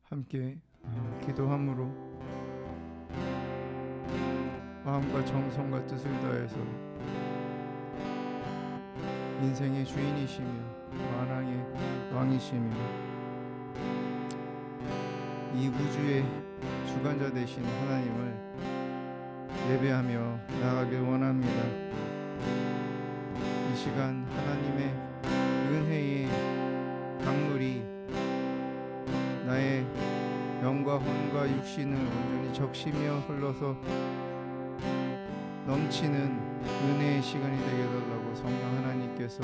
함께 기도함으로 마음과 정성과 뜻을 다해서 인생의 주인이시며 만왕의 왕이시며 이 우주의 주관자 되신 하나님을 예배하며 나아가길 원합니다. 이 시간 하나님의 은혜의 강물이 나의 영과 혼과 육신을 온전히 적시며 흘러서 넘치는 은혜의 시간이 되게 해달라고 성령 하나님께서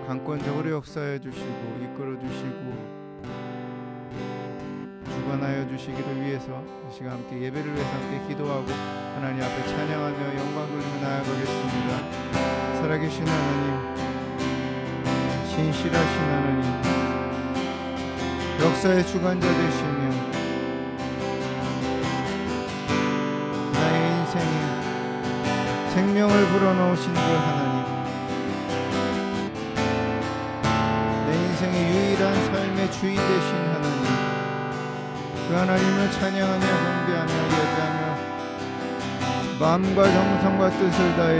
강권적으로 역사해 주시고 이끌어 주시고 주관하여 주시기를 위해서 이 시간 함께 예배를 위해서 함께 기도하고 하나님 앞에 찬양하며 영광 돌리며 나아가겠습니다. 살아계신 하나님, 신실하신 하나님, 역사의 주관자 되시며 나의 인생에 생명을 불어넣으신 그 하나님, 내 인생의 유일한 삶의 주인 되신 하나님, 그 하나님을 찬양하며 경배하며 예배하며 마음과 정성과 뜻을 다해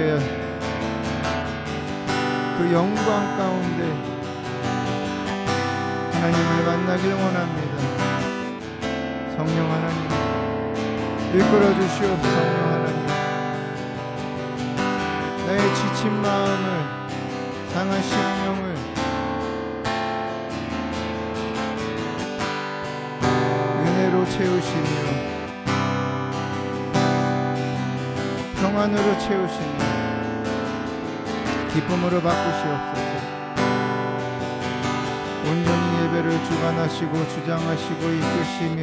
그 영광 가운데 하나님을 만나길 원합니다. 성령 하나님 이끌어 주시옵소서. 성령 하나님, 나의 지친 마음을, 상한 심령을 은혜로 채우시며 평안으로 채우시며 기쁨으로 바꾸시옵소서. 온전히 예배를 주관하시고 주장하시고 이끄시며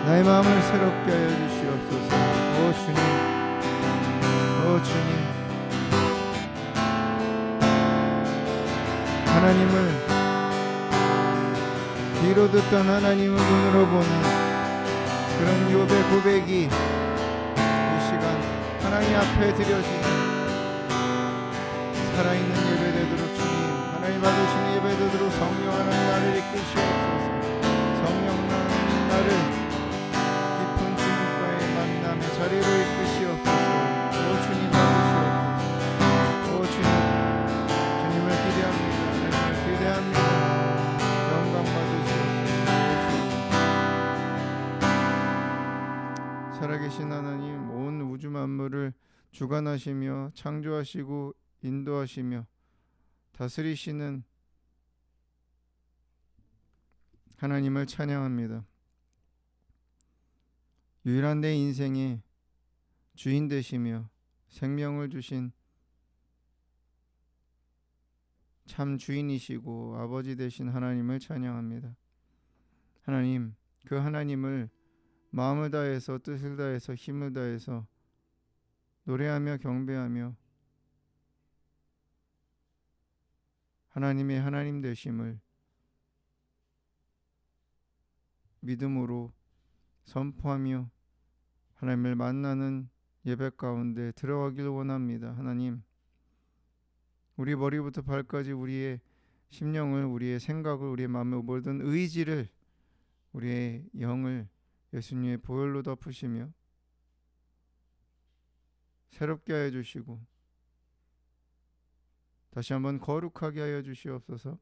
나의 마음을 새롭게 하여 주시옵소서. 오 주님, 오 주님, 하나님을 귀로 듣던 하나님을 눈으로 보는 그런 욥의 고백이 이 시간 하나님 앞에 드려지는 살아있는 예배 되도록 주님, 하나님 받으시는 예배 되도록 성령 하나님 나를 이끄시옵소서. 성령 하나님 나를 깊은 주님과의 만남의 자리로 이끄시옵소서. 오 주님 받으시옵소서. 오 주님, 주님을 기대합니다. 하나님을 기대합니다. 영광 받으시옵소서. 살아계신 하나님, 온 우주 만물을 주관하시며 창조하시고 인도하시며 다스리시는 하나님을 찬양합니다. 유일한 내 인생의 주인 되시며 생명을 주신 참 주인이시고 아버지 되신 하나님을 찬양합니다. 하나님, 그 하나님을 마음을 다해서 뜻을 다해서 힘을 다해서 노래하며 경배하며 하나님의 하나님 되심을 믿음으로 선포하며 하나님을 만나는 예배 가운데 들어가길 원합니다. 하나님, 우리 머리부터 발까지 우리의 심령을, 우리의 생각을, 우리의 마음의 모든 의지를, 우리의 영을 예수님의 보혈로 덮으시며 새롭게 하여 주시고 다시 한번 거룩하게 하여 주시옵소서.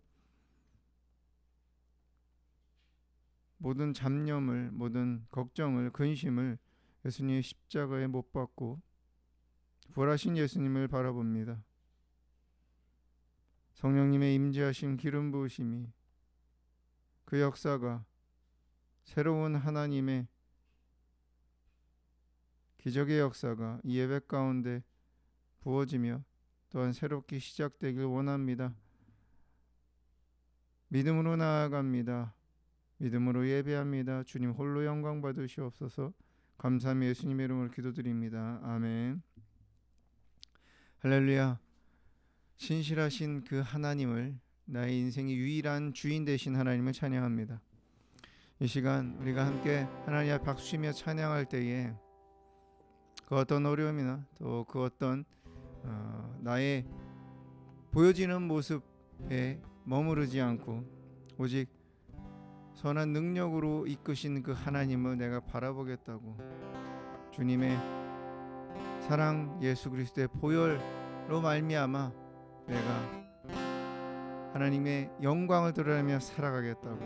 모든 잡념을, 모든 걱정을, 근심을 예수님의 십자가에 못 박고 부활하신 예수님을 바라봅니다. 성령님의 임재하신 기름 부으심이, 그 역사가 새로운 하나님의 기적의 역사가 이 예배 가운데 부어지며 또한 새롭게 시작되길 원합니다. 믿음으로 나아갑니다. 믿음으로 예배합니다. 주님 홀로 영광 받으시옵소서. 감사하며 예수님의 이름으로 기도드립니다. 아멘. 할렐루야. 신실하신 그 하나님을, 나의 인생의 유일한 주인 되신 하나님을 찬양합니다. 이 시간 우리가 함께 하나님 앞에 박수치며 찬양할 때에 그 어떤 어려움이나 또 그 어떤 나의 보여지는 모습, 에 머무르지 않고 오직 선한 능력으로 이끄신 그 하나님을 내가 바라보겠다고, 주님의 사랑 예수 그리스도의 보혈로 말미암아 내가 하나님의 영광을 드러내며 살아가겠다고,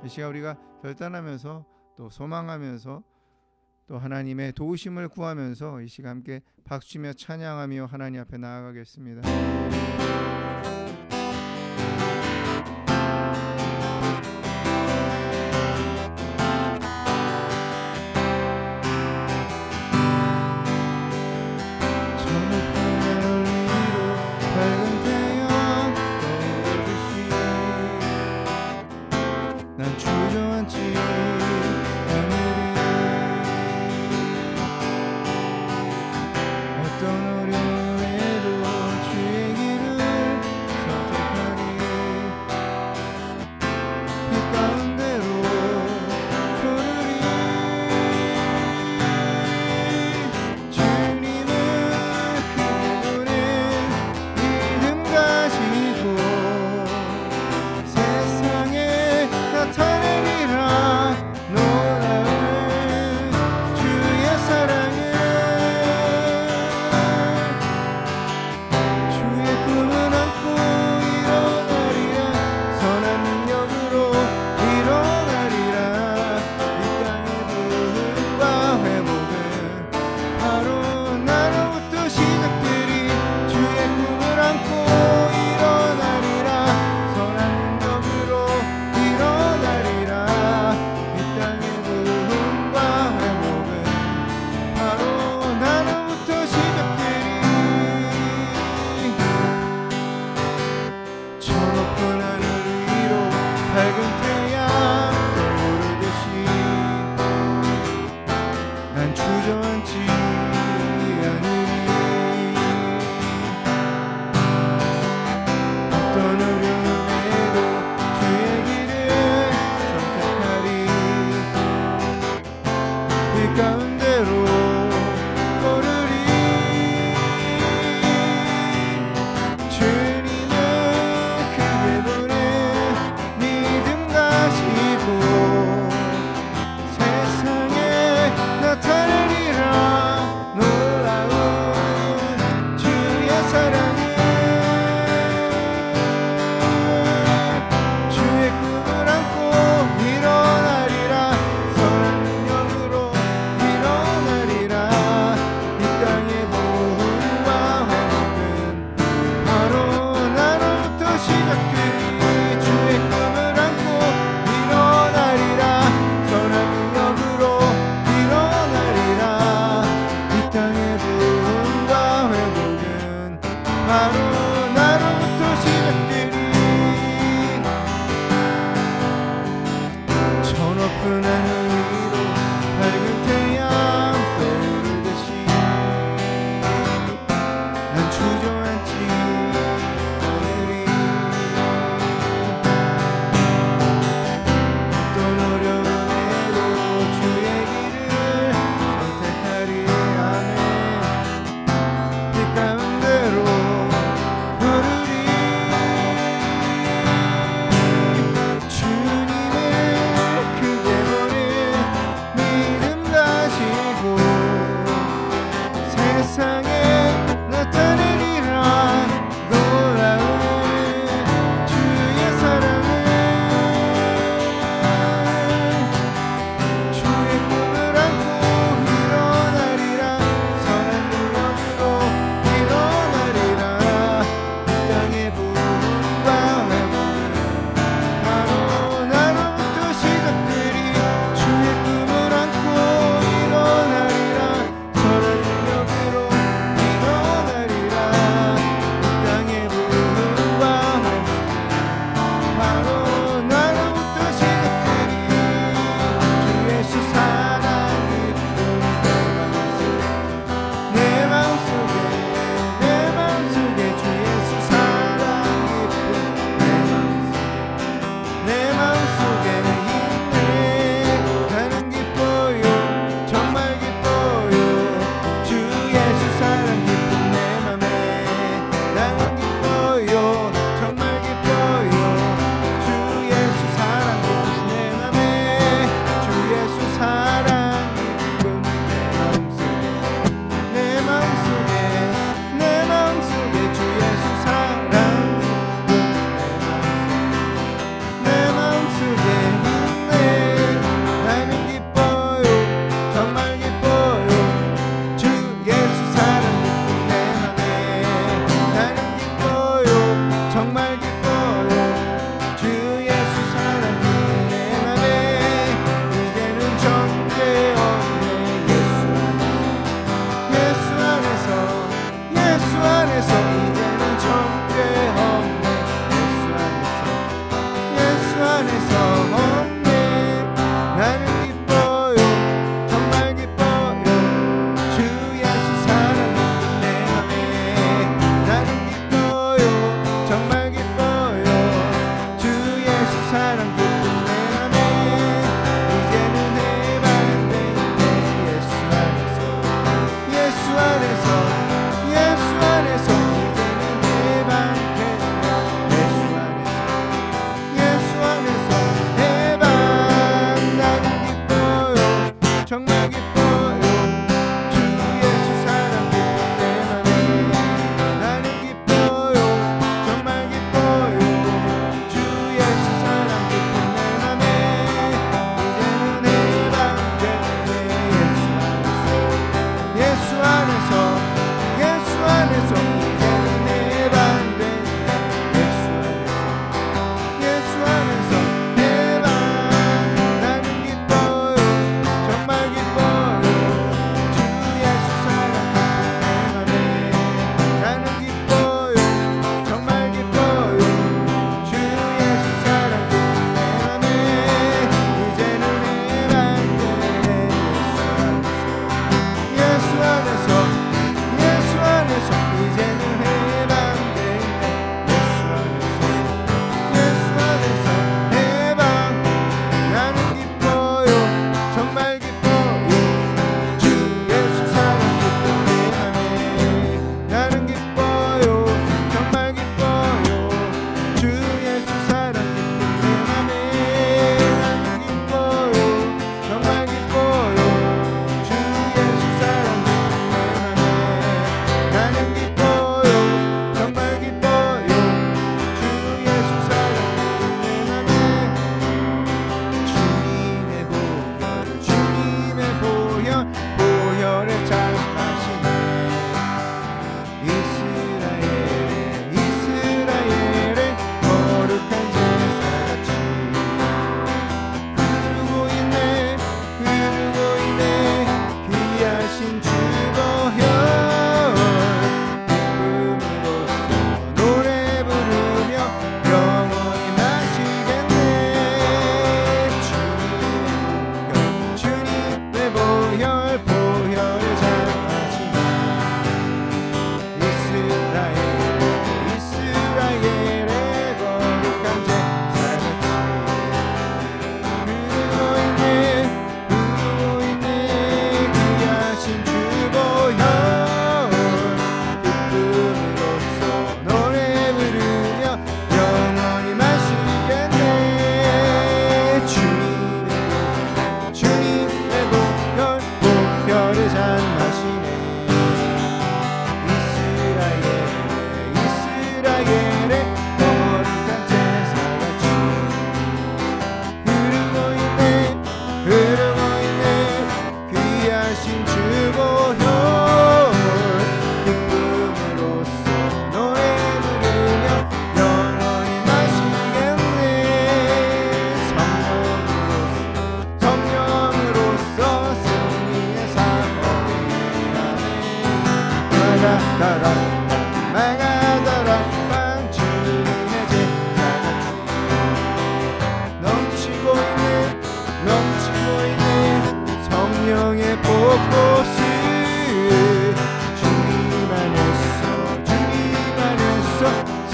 이 시간 우리가 결단하면서 또 소망하면서 또 하나님의 도우심을 구하면서 이 시간 함께 박수치며 찬양하며 하나님 앞에 나아가겠습니다.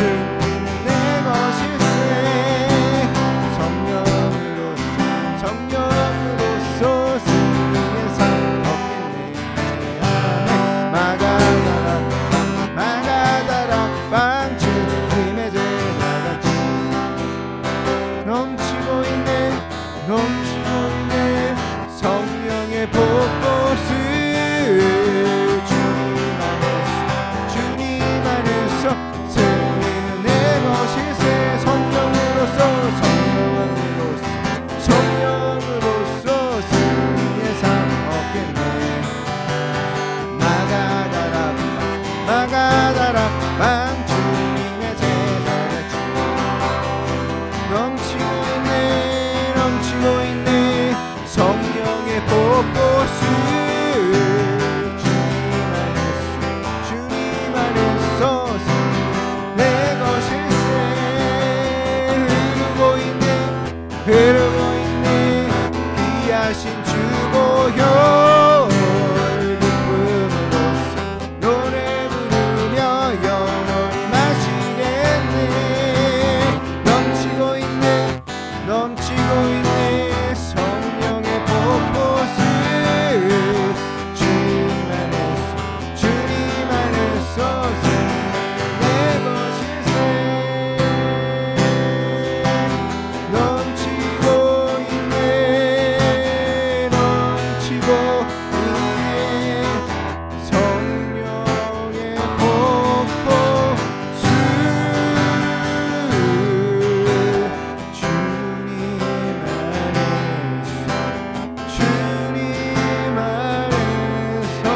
승리는 내 것일세. 성령으로서 승리의 삶 얻겠네. 마가다락 방 주님의 제자같이 넘치고 있네 성령의 복꽃을 주님 안에서 승리는 내 것일세. 성령으로서 승리의 삶 얻겠네. 마가다락 방 주님의 제자같이 넘치고 있네 성령의 복꽃을 주님 안에서 내 것일세. 흐르고 있네 귀하신 주보혈 기쁨으로써 노래 부르며 영원히 마시겠네. 넘치고 있네 성령의 복꽃을 주님 안에서 내 것일세. 넘치고 있네 성령의 복꽃을 주님 안에서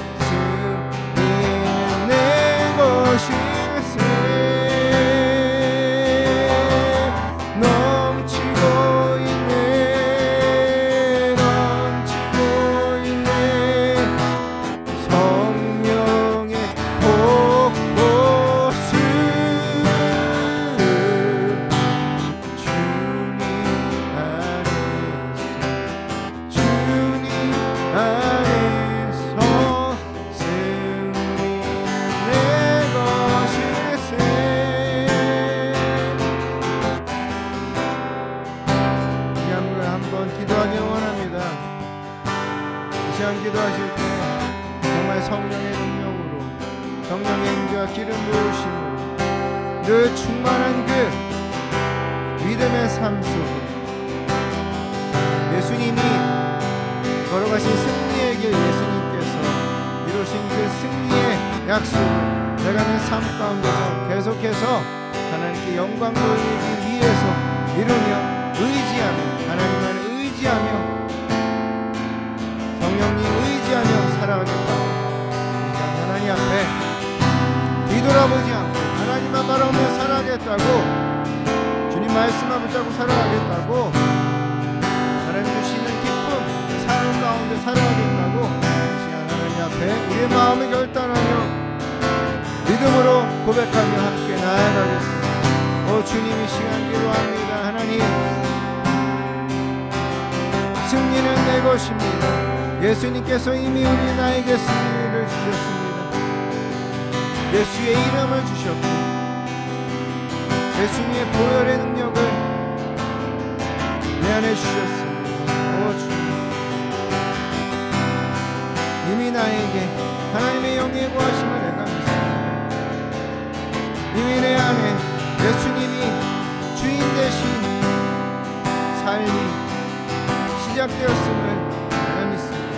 승리는 내 것일세. 넘치고 있네 성령의 복꽃을 주님 안에서 승리는 내 것일세. 이 한번 기도하기 원합니다. 이 시간 기도하실 때 정말 성령의 능력으로 성령의 인도와 기름 부으심으로 늘 충만한 그 믿음의 삶 속에 예수님이 걸어가신 승리의 길, 예수님께서 이루신 그 승리의 약속을 내가는 삶 가운데서 계속해서 하나님께 영광 돌리기 위해서 이루며 의지하며 하나님 안에 의지하며 성령님 의지하며 살아가겠다고 하나님 앞에 뒤돌아보지 않고 하나님만 바라보며 살아가겠다고 주님 말씀만 붙잡고 살아가겠다고 하나님 주시는 기쁨 삶 가운데 살아가겠다고 이 시간 하나님 앞에 우리의 마음을 결단하며 믿음으로 고백하며 함께 나아가겠습니다. 오 주님 이 시간 기도합니다. 하나님 승리는 내 것입니다. 예수님께서 이미 우리 나에게 승리를 주셨습니다. 예수의 이름을 주셨고 예수님의 보혈의 능력을 내 안에 주셨습니다. 오 주님 이미 나에게 하나님의 영의 구하심을 내가 믿습니다. 이미 내 안에 예수님이 주인 되신 삶이 시작되었음을 내가 믿습니다.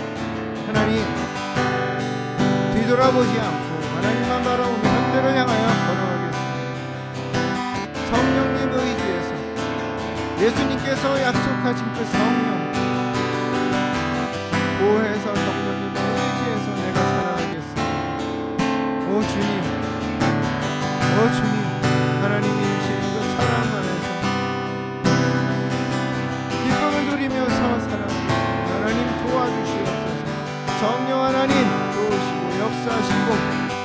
하나님 뒤돌아보지 않고 하나님만 바라보며 현대를 향하여 걸어가겠습니다. 성령님 의지에서 예수님께서 약속하신 그 성령 보호해서 성령님 의지에서 내가 살아가겠습니다. 오 주님 하나님이 주시는 그 사랑 안에서 기쁨을 누리며 살아가겠습니다. 하나님 도와주시옵소서. 성령 하나님 도우시고 역사하시고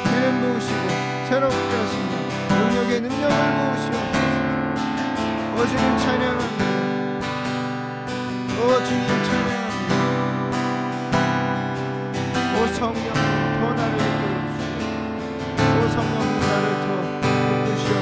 기름 부으시고 새롭게 하시며 능력의 능력을 부으시옵소서. 오 주님 찬양합니다. 오 주님 찬양합니다. 오 성령 더 나를 이끌어 주시옵소서. 오 성령 나를 더 이끌어 주시옵소서.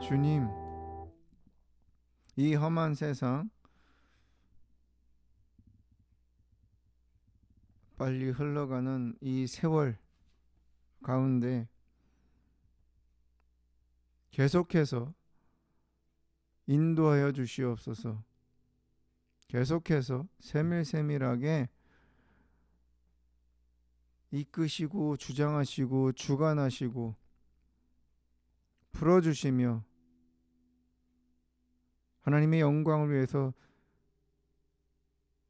주님, 이 험한 세상 빨리 흘러가는 이 세월 가운데 계속해서 인도하여 주시옵소서. 계속해서 세밀세밀하게 이끄시고 주장하시고 주관하시고 풀어주시며 하나님의 영광을 위해서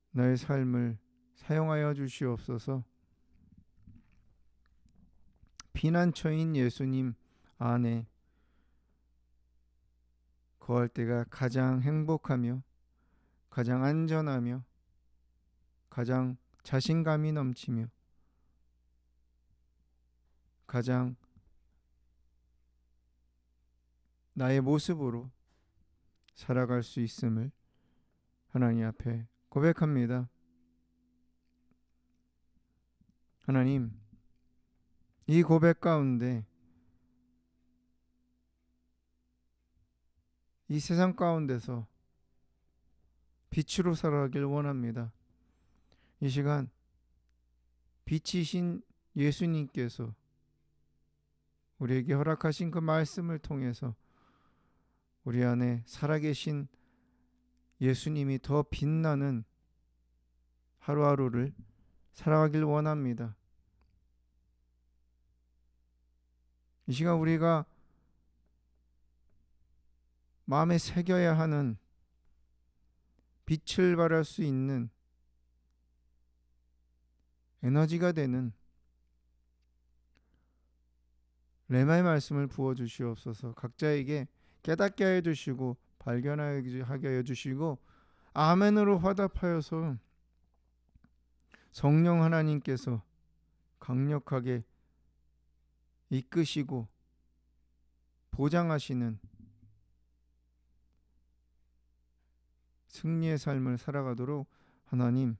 나의 삶을 사용하여 주시옵소서. 피난처인 예수님 안에 거할 때가 가장 행복하며 가장 안전하며 가장 자신감이 넘치며 가장 나의 모습으로 살아갈 수 있음을 하나님 앞에 고백합니다. 하나님, 이 고백 가운데 이 세상 가운데서 빛으로 살아가길 원합니다. 이 시간 빛이신 예수님께서 우리에게 허락하신 그 말씀을 통해서 우리 안에 살아계신 예수님이 더 빛나는 하루하루를 살아가길 원합니다. 이 시간 우리가 마음에 새겨야 하는 빛을 발할 수 있는 에너지가 되는 레마의 말씀을 부어주시옵소서. 각자에게 깨닫게 하여 주시고 발견하게 하여 주시고 아멘으로 화답하여서 성령 하나님께서 강력하게 이끄시고 보장하시는 승리의 삶을 살아가도록 하나님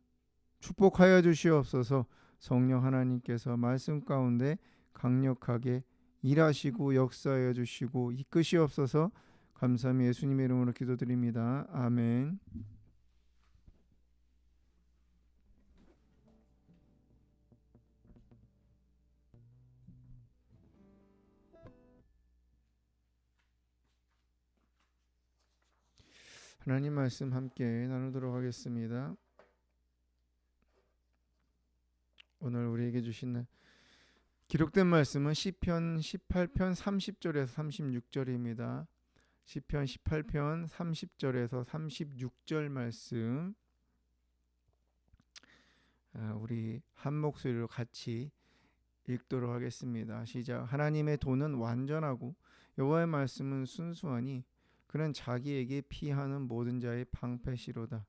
축복하여 주시옵소서. 성령 하나님께서 말씀 가운데 강력하게 일하시고 역사하여 주시고 이끄시옵소서. 감사함이 예수님의 이름으로 기도드립니다. 아멘. 하나님 말씀 함께 나누도록 하겠습니다. 오늘 우리에게 주신 기록된 말씀은 시편 18편 30절에서 36절입니다. 시편 18편 30절에서 36절 말씀 우리 한 목소리로 같이 읽도록 하겠습니다. 시작. 하나님의 도는 완전하고 여호와의 말씀은 순수하니 그는 자기에게 피하는 모든 자의 방패시로다.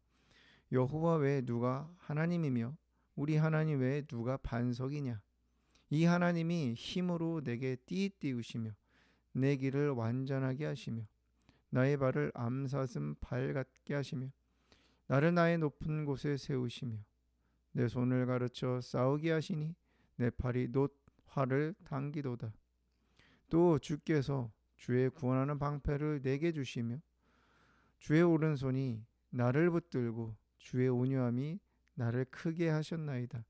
여호와 외에 누가 하나님이며 우리 하나님 외에 누가 반석이냐. 이 하나님이 힘으로 내게 띠띠우시며 내 길을 완전하게 하시며 나의 발을 암사슴 발 같게 하시며 나를 나의 높은 곳에 세우시며 내 손을 가르쳐 싸우게 하시니 내 팔이 놋 활을 당기도다. 또 주께서 주의 구원하는 방패를 내게 주시며 주의 오른손이 나를 붙들고 주의 온유함이 나를 크게 하셨나이다.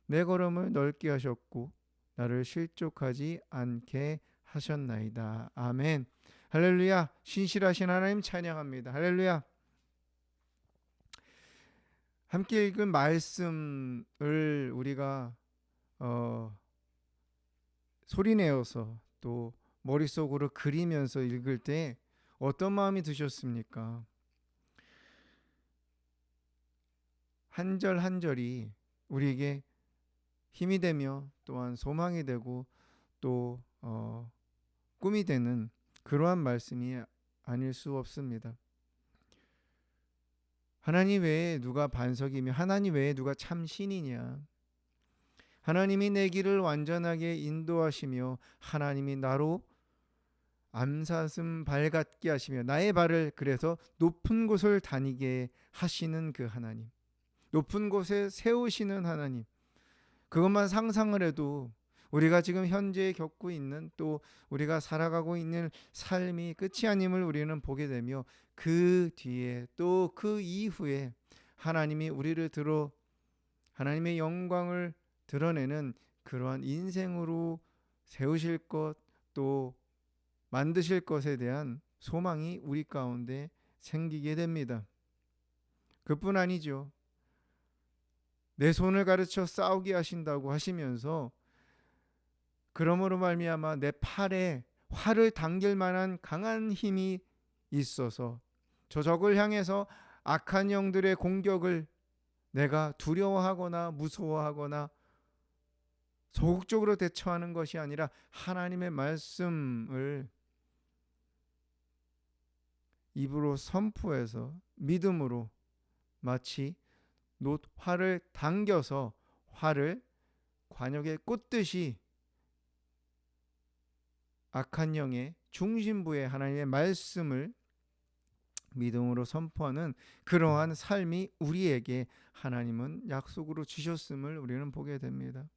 내 걸음을 넓게 하셨고 나를 실족하지 않게 하셨나이다. 아멘. 할렐루야. 신실하신 하나님 찬양합니다. 할렐루야. 함께 읽은 말씀을 우리가 소리내어서 또 머릿속으로 그리면서 읽을 때 어떤 마음이 드셨습니까? 한 절 한 절이 우리에게 힘이 되며 또한 소망이 되고 또 꿈이 되는 그러한 말씀이 아닐 수 없습니다. 하나님 외에 누가 반석이며 하나님 외에 누가 참 신이냐. 하나님이 내 길을 완전하게 인도하시며 하나님이 나로 암사슴 발 같게 하시며 나의 발을 그래서 높은 곳을 다니게 하시는 그 하나님, 높은 곳에 세우시는 하나님, 그것만 상상을 해도 우리가 지금 현재 겪고 있는 또 우리가 살아가고 있는 삶이 끝이 아님을 우리는 보게 되며 그 뒤에 또 그 이후에 하나님이 우리를 들어 하나님의 영광을 드러내는 그러한 인생으로 세우실 것 또 만드실 것에 대한 소망이 우리 가운데 생기게 됩니다. 그뿐 아니죠. 내 손을 가르쳐 싸우게 하신다고 하시면서 그러므로 말미암아 내 팔에 활을 당길 만한 강한 힘이 있어서 저 적을 향해서 악한 영들의 공격을 내가 두려워하거나 무서워하거나 소극적으로 대처하는 것이 아니라 하나님의 말씀을 입으로 선포해서 믿음으로 마치 활을 당겨서 활을 관역에 꽂듯이 악한 영의 중심부에 하나님의 말씀을 믿음으로 선포하는 그러한 삶이 우리에게 하나님은 약속으로 주셨음을 우리는 보게 됩니다.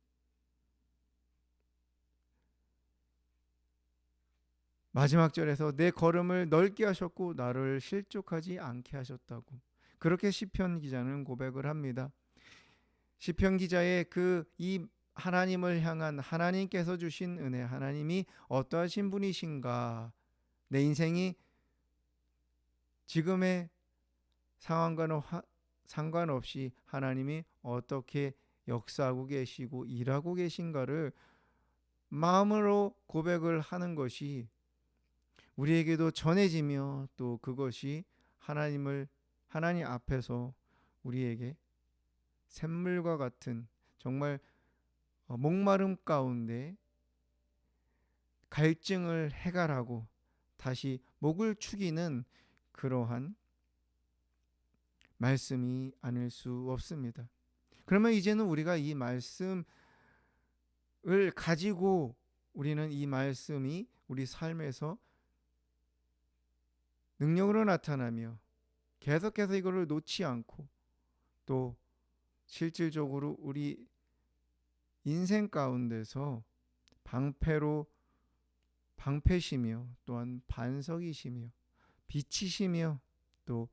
마지막 절에서 내 걸음을 넓게 하셨고 나를 실족하지 않게 하셨다고 그렇게 시편 기자는 고백을 합니다. 시편 기자의 이 하나님을 향한 하나님께서 주신 은혜, 하나님이 어떠하신 분이신가, 내 인생이 지금의 상황과는 상관없이 하나님이 어떻게 역사하고 계시고 일하고 계신가를 마음으로 고백을 하는 것이 우리에게도 전해지며 또 그것이 하나님 앞에서 우리에게 샘물과 같은 정말 목마름 가운데 갈증을 해결하고 다시 목을 축이는 그러한 말씀이 아닐 수 없습니다. 그러면 이제는 우리가 이 말씀을 가지고 우리는 이 말씀이 우리 삶에서 능력으로 나타나며 계속해서 이거를 놓지 않고 또 실질적으로 우리 인생 가운데서 방패시며 또한 반석이시며 빛이시며 또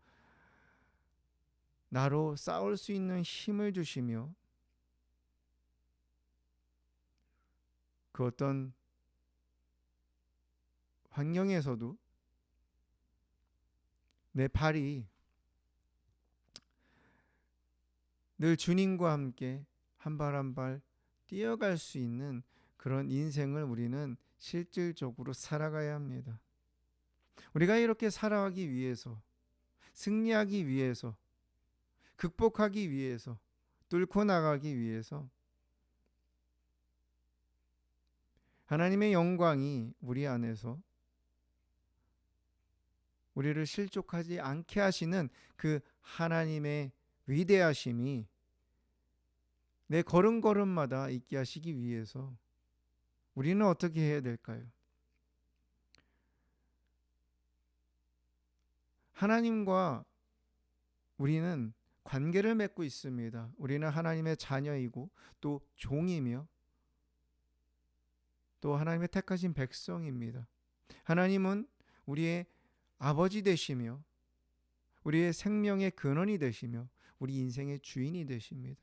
나로 싸울 수 있는 힘을 주시며 그 어떤 환경에서도 내 발이 늘 주님과 함께 한 발 한 발 뛰어갈 수 있는 그런 인생을 우리는 실질적으로 살아가야 합니다. 우리가 이렇게 살아가기 위해서, 승리하기 위해서, 극복하기 위해서, 뚫고 나가기 위해서 하나님의 영광이 우리 안에서 우리를 실족하지 않게 하시는 그 하나님의 위대하심이 내 걸음걸음마다 있게 하시기 위해서 우리는 어떻게 해야 될까요? 하나님과 우리는 관계를 맺고 있습니다. 우리는 하나님의 자녀이고 또 종이며 또 하나님의 택하신 백성입니다. 하나님은 우리의 아버지 되시며 우리의 생명의 근원이 되시며 우리 인생의 주인이 되십니다.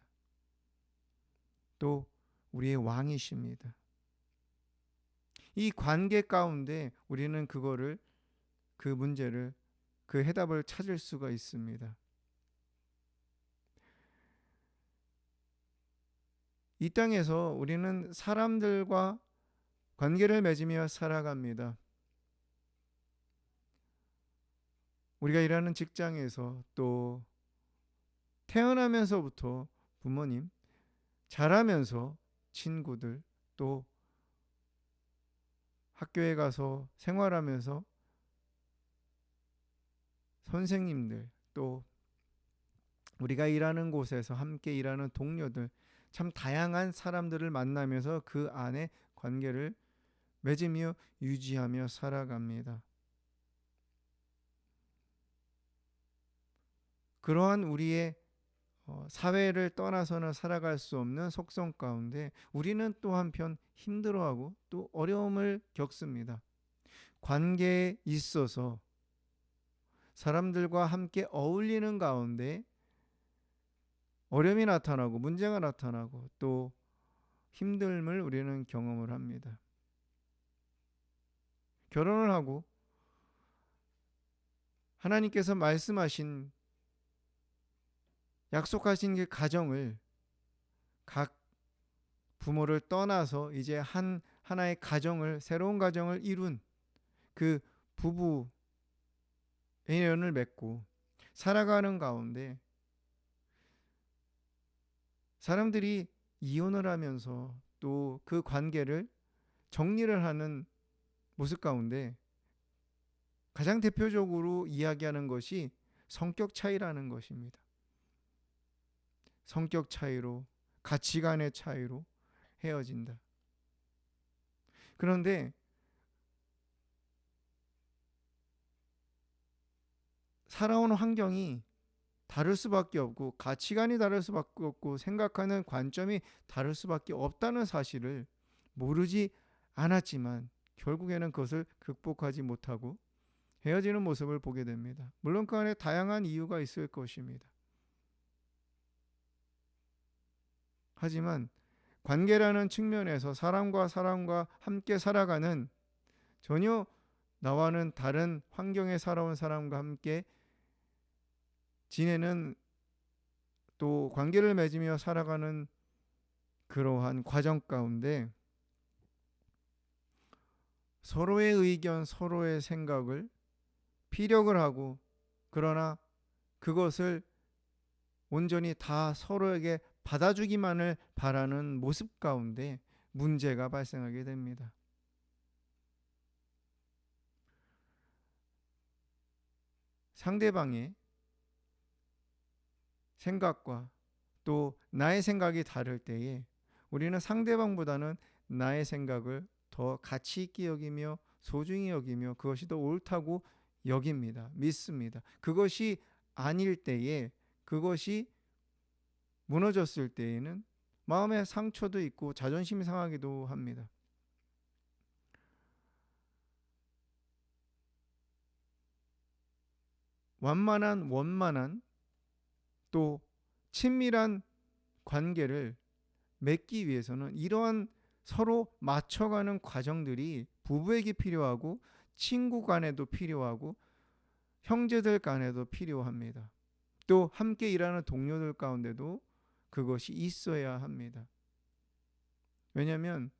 또 우리의 왕이십니다. 이 관계 가운데 우리는 그 문제를 그 해답을 찾을 수가 있습니다. 이 땅에서 우리는 사람들과 관계를 맺으며 살아갑니다. 우리가 일하는 직장에서 또 태어나면서부터 부모님, 자라면서 친구들, 또 학교에 가서 생활하면서 선생님들, 또 우리가 일하는 곳에서 함께 일하는 동료들, 참 다양한 사람들을 만나면서 그 안에 관계를 맺으며 유지하며 살아갑니다. 그러한 우리의 사회를 떠나서는 살아갈 수 없는 속성 가운데 우리는 또 한편 힘들어하고 또 어려움을 겪습니다. 관계에 있어서 사람들과 함께 어울리는 가운데 어려움이 나타나고 문제가 나타나고 또 힘듦을 우리는 경험을 합니다. 결혼을 하고 하나님께서 말씀하신 약속하신 그 가정을 각 부모를 떠나서 이제 하나의 가정을 새로운 가정을 이룬 그 부부 인연을 맺고 살아가는 가운데 사람들이 이혼을 하면서 또 그 관계를 정리를 하는 모습 가운데 가장 대표적으로 이야기하는 것이 성격 차이라는 것입니다. 성격 차이로, 가치관의 차이로 헤어진다. 그런데 살아온 환경이 다를 수밖에 없고 가치관이 다를 수밖에 없고 생각하는 관점이 다를 수밖에 없다는 사실을 모르지 않았지만 결국에는 그것을 극복하지 못하고 헤어지는 모습을 보게 됩니다. 물론 그 안에 다양한 이유가 있을 것입니다. 하지만 관계라는 측면에서 사람과 함께 살아가는 전혀 나와는 다른 환경에 살아온 사람과 함께 지내는 또 관계를 맺으며 살아가는 그러한 과정 가운데 서로의 의견, 서로의 생각을 피력을 하고 그러나 그것을 온전히 다 서로에게 받아주기만을 바라는 모습 가운데 문제가 발생하게 됩니다. 상대방의 생각과 또 나의 생각이 다를 때에 우리는 상대방보다는 나의 생각을 더 가치 있게 여기며 소중히 여기며 그것이 더 옳다고 여깁니다. 믿습니다. 그것이 아닐 때에 그것이 무너졌을 때에는 마음의 상처도 있고 자존심이 상하기도 합니다. 원만한 또 친밀한 관계를 맺기 위해서는 이러한 서로 맞춰가는 과정들이 부부에게 필요하고 친구 간에도 필요하고 형제들 간에도 필요합니다. 또 함께 일하는 동료들 가운데도 그것이 있어야 합니다. 왜냐하면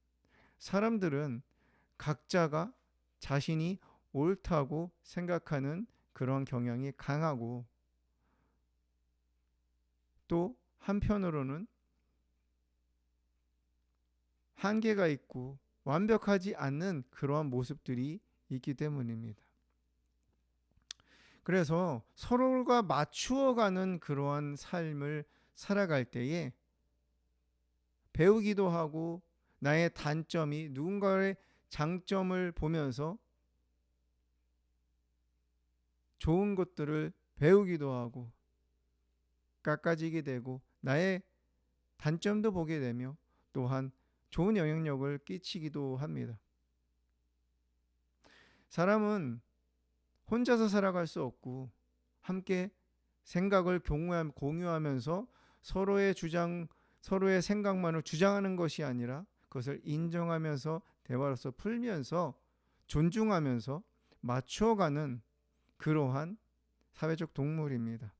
사람들은 각자가 자신이 옳다고 생각하는 그런 경향이 강하고 또 한편으로는 한계가 있고 완벽하지 않는 그러한 모습들이 있기 때문입니다. 그래서 서로가 맞추어가는 그러한 삶을 살아갈 때에 배우기도 하고 나의 단점이 누군가의 장점을 보면서 좋은 것들을 배우기도 하고 깎아지게 되고 나의 단점도 보게 되며 또한 좋은 영향력을 끼치기도 합니다. 사람은 혼자서 살아갈 수 없고 함께 생각을 공유하면서 서로의 주장, 서로의 생각만을 주장하는 것이 아니라 그것을 인정하면서 대화로서 풀면서 존중하면서 맞춰가는 그러한 사회적 동물입니다.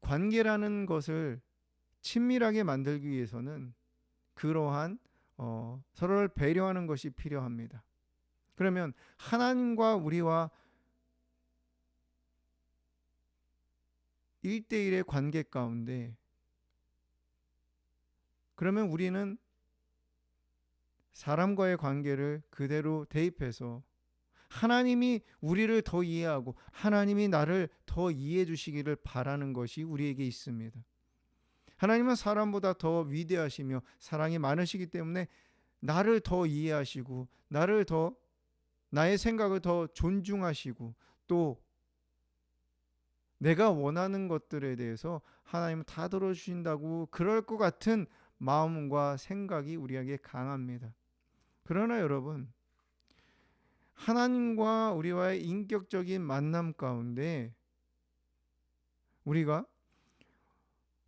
관계라는 것을 친밀하게 만들기 위해서는 그러한 서로를 배려하는 것이 필요합니다. 그러면 하나님과 우리와 1대1의 관계 가운데 그러면 우리는 사람과의 관계를 그대로 대입해서 하나님이 우리를 더 이해하고 하나님이 나를 더 이해해 주시기를 바라는 것이 우리에게 있습니다. 하나님은 사람보다 더 위대하시며 사랑이 많으시기 때문에 나를 더 이해하시고 나의 생각을 더 존중하시고 또 내가 원하는 것들에 대해서 하나님은 다 들어주신다고 그럴 것 같은 마음과 생각이 우리에게 강합니다. 그러나 여러분, 하나님과 우리와의 인격적인 만남 가운데 우리가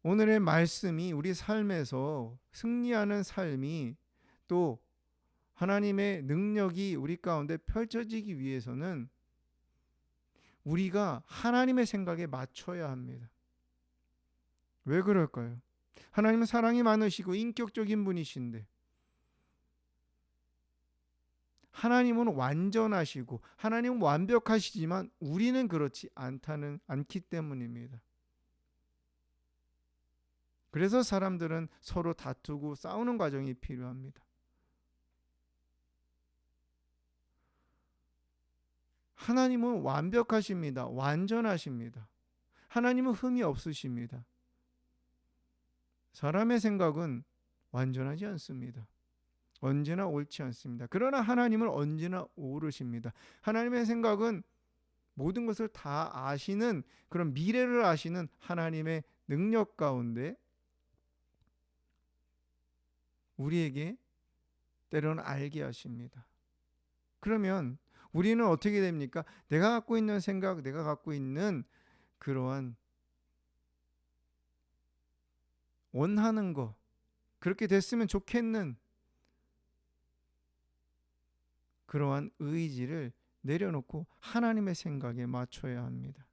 오늘의 말씀이 우리 삶에서 승리하는 삶이 또 하나님의 능력이 우리 가운데 펼쳐지기 위해서는 우리가 하나님의 생각에 맞춰야 합니다. 왜 그럴까요? 하나님은 사랑이 많으시고 인격적인 분이신데 하나님은 완전하시고 하나님은 완벽하시지만 우리는 그렇지 않기 때문입니다. 그래서 사람들은 서로 다투고 싸우는 과정이 필요합니다. 하나님은 완벽하십니다. 완전하십니다. 하나님은 흠이 없으십니다. 사람의 생각은 완전하지 않습니다. 언제나 옳지 않습니다. 그러나 하나님은 언제나 옳으십니다. 하나님의 생각은 모든 것을 다 아시는 그런 미래를 아시는 하나님의 능력 가운데 우리에게 때로는 알게 하십니다. 그러면 우리는 어떻게 됩니까? 내가 갖고 있는 생각, 내가 갖고 있는 그러한 원하는 거, 그렇게 됐으면 좋겠는 그러한 의지를 내려놓고 하나님의 생각에 맞춰야 합니다.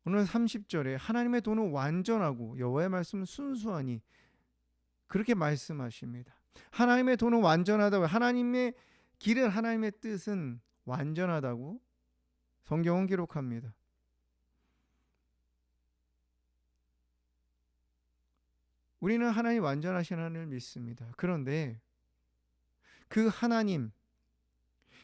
오늘 30절에 하나님의 도는 완전하고 여호와의 말씀은 순수하니 그렇게 말씀하십니다. 하나님의 도는 완전하다고, 하나님의 길은, 하나님의 뜻은 완전하다고 성경은 기록합니다. 우리는 하나님 완전하신 하나님을 믿습니다. 그런데 그 하나님,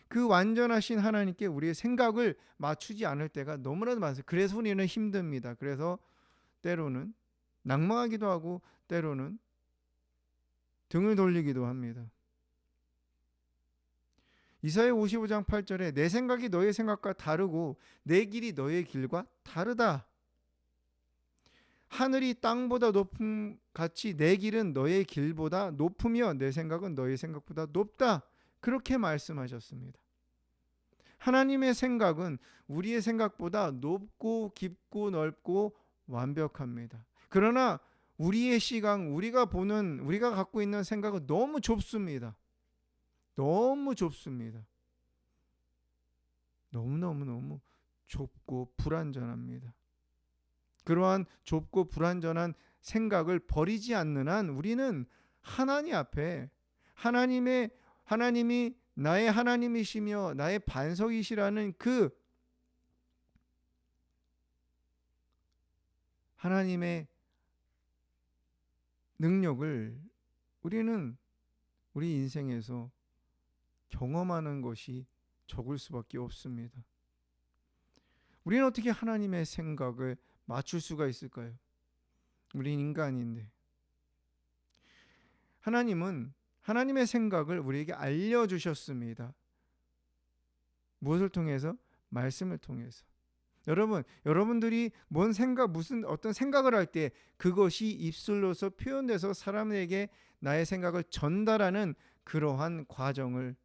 그 완전하신 하나님께 우리의 생각을 맞추지 않을 때가 너무나도 많습니다. 그래서 우리는 힘듭니다. 그래서 때로는 낙망하기도 하고 때로는 등을 돌리기도 합니다. 이사야 55장 8절에 내 생각이 너의 생각과 다르고 내 길이 너의 길과 다르다. 하늘이 땅보다 높음 같이 내 길은 너의 길보다 높으며 내 생각은 너의 생각보다 높다. 그렇게 말씀하셨습니다. 하나님의 생각은 우리의 생각보다 높고 깊고 넓고 완벽합니다. 그러나 우리의 시각, 우리가 갖고 있는 생각은 너무 좁습니다. 너무 좁습니다. 너무 좁고 불완전합니다. 그러한 좁고 불완전한 생각을 버리지 않는 한 우리는 하나님 앞에 하나님이 나의 하나님이시며 나의 반석이시라는 그 하나님의 능력을 우리는 우리 인생에서 경험하는 것이 적을 수밖에 없습니다. 우리는 어떻게 하나님의 생각을 맞출 수가 있을까요? 우린 인간인데. 하나님은 하나님의 생각을 우리에게 알려주셨습니다. 무엇을 통해서? 말씀을 통해서. 여러분들이 어떤 생각을 할 때 그것이 입술로서 표현돼서 사람에게 나의 생각을 전달하는 그러한 과정을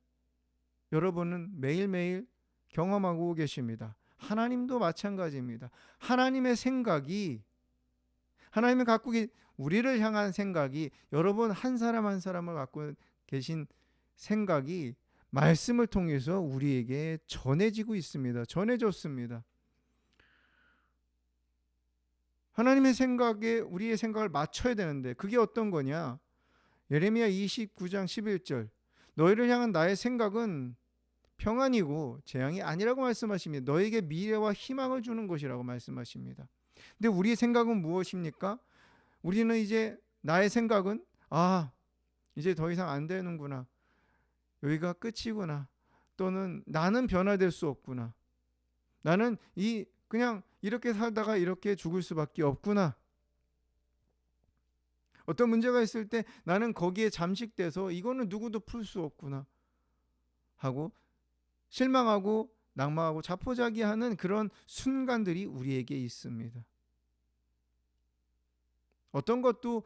여러분은 매일매일 경험하고 계십니다. 하나님도 마찬가지입니다. 하나님의 생각이, 우리를 향한 생각이, 여러분 한 사람 한 사람을 갖고 계신 생각이 말씀을 통해서 우리에게 전해지고 있습니다. 전해졌습니다. 하나님의 생각에 우리의 생각을 맞춰야 되는데 그게 어떤 거냐? 예레미야 29장 11절 너희를 향한 나의 생각은 평안이고 재앙이 아니라고 말씀하십니다. 너에게 미래와 희망을 주는 것이라고 말씀하십니다. 근데 우리의 생각은 무엇입니까? 우리는 이제 나의 생각은 이제 더 이상 안 되는구나. 여기가 끝이구나. 또는 나는 변화될 수 없구나. 나는 그냥 이렇게 살다가 이렇게 죽을 수밖에 없구나. 어떤 문제가 있을 때 나는 거기에 잠식돼서 이거는 누구도 풀 수 없구나 하고 실망하고 낙망하고 자포자기하는 그런 순간들이 우리에게 있습니다. 어떤 것도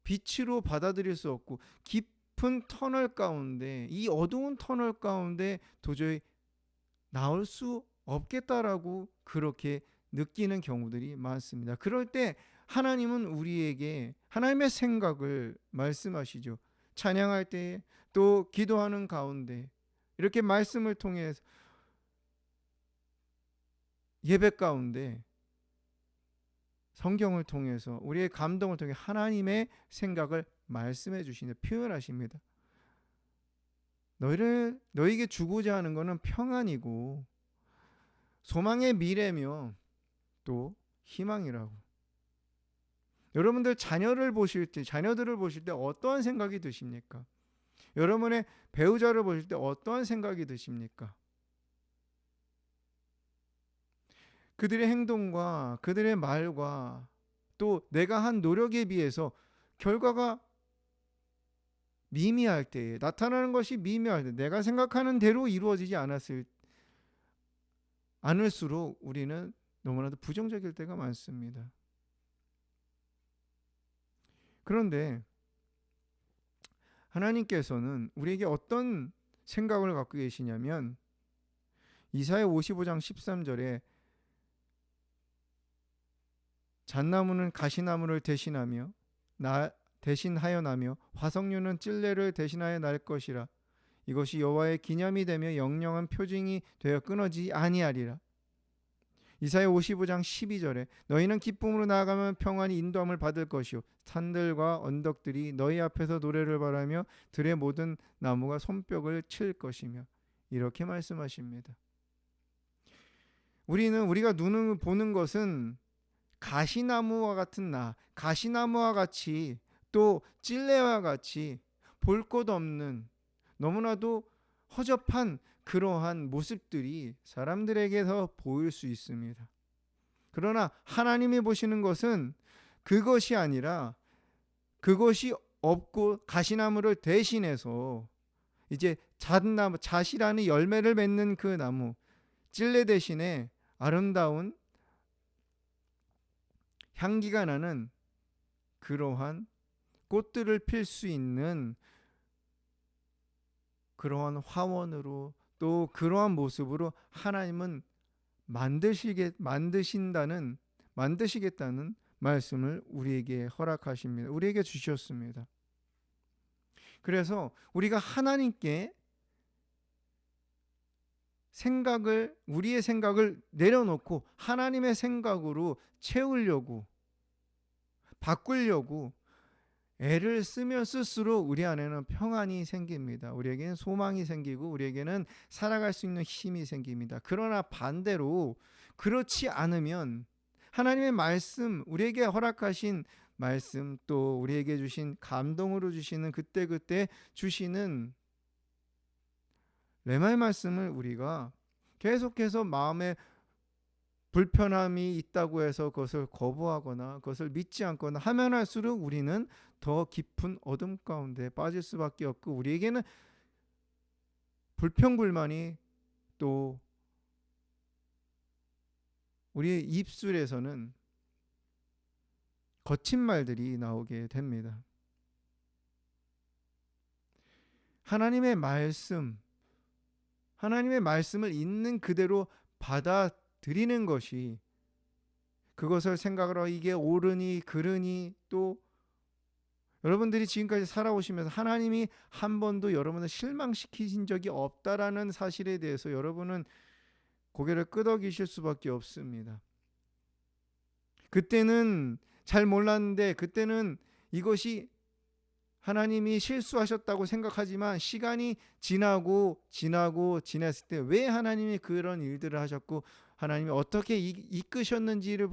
빛으로 받아들일 수 없고 깊은 터널 가운데, 이 어두운 터널 가운데 도저히 나올 수 없겠다라고 그렇게 느끼는 경우들이 많습니다. 그럴 때 하나님은 우리에게 하나님의 생각을 말씀하시죠. 찬양할 때, 또 기도하는 가운데, 이렇게 말씀을 통해서, 예배 가운데, 성경을 통해서, 우리의 감동을 통해 하나님의 생각을 말씀해 주시는, 표현하십니다. 너에게 주고자 하는 것은 평안이고 소망의 미래며 또 희망이라고. 여러분들 자녀들을 보실 때 어떠한 생각이 드십니까? 여러분의 배우자를 보실 때 어떠한 생각이 드십니까? 그들의 행동과 그들의 말과 또 내가 한 노력에 비해서 결과가 미미할 때에, 나타나는 것이 미미할 때, 내가 생각하는 대로 이루어지지 않을수록 우리는 너무나도 부정적일 때가 많습니다. 그런데 하나님께서는 우리에게 어떤 생각을 갖고 계시냐면, 이사야 55장 13절에 잣나무는 가시나무를 대신하여 나며 화석류는 찔레를 대신하여 날 것이라. 이것이 여호와의 기념이 되며 영영한 표징이 되어 끊어지지 아니하리라. 이사야 55장 12절에 너희는 기쁨으로 나아가면 평안히 인도함을 받을 것이요 산들과 언덕들이 너희 앞에서 노래를 바라며 들의 모든 나무가 손뼉을 칠 것이며, 이렇게 말씀하십니다. 우리가 눈으로 보는 것은 가시나무와 같은 가시나무와 같이, 또 찔레와 같이 볼 것 없는 너무나도 허접한 그러한 모습들이 사람들에게서 보일 수 있습니다. 그러나 하나님이 보시는 것은 그것이 아니라, 그것이 없고 가시나무를 대신해서 이제 잣이라는 열매를 맺는 그 나무, 찔레 대신에 아름다운 향기가 나는 그러한 꽃들을 필 수 있는 그러한 화원으로, 또 그러한 모습으로 하나님은 만드시겠다는 말씀을 우리에게 허락하십니다. 우리에게 주셨습니다. 그래서 우리가 하나님께 우리의 생각을 내려놓고 하나님의 생각으로 채우려고, 바꾸려고 애를 쓰면 쓸수록 우리 안에는 평안이 생깁니다. 우리에게는 소망이 생기고 우리에게는 살아갈 수 있는 힘이 생깁니다. 그러나 반대로 그렇지 않으면 하나님의 말씀, 우리에게 허락하신 말씀, 또 우리에게 주신 감동으로 주시는 그때그때 주시는 레마의 말씀을 우리가 계속해서 마음에 불편함이 있다고 해서 그것을 거부하거나 그것을 믿지 않거나 하면 할수록 우리는 더 깊은 어둠 가운데 빠질 수밖에 없고, 우리에게는 불평불만이, 또 우리의 입술에서는 거친 말들이 나오게 됩니다. 하나님의 말씀을 있는 그대로 받아들이는 것이, 그것을 생각을 하고 이게 옳으니 그르니, 또 여러분들이 지금까지 살아오시면서 하나님이 한 번도 여러분을 실망시키신 적이 없다라는 사실에 대해서 여러분은 고개를 끄덕이실 수밖에 없습니다. 그때는 잘 몰랐는데, 그때는 이것이 하나님이 실수하셨다고 생각하지만 시간이 지났을 때 왜 하나님이 그런 일들을 하셨고 하나님이 어떻게 이끄셨는지를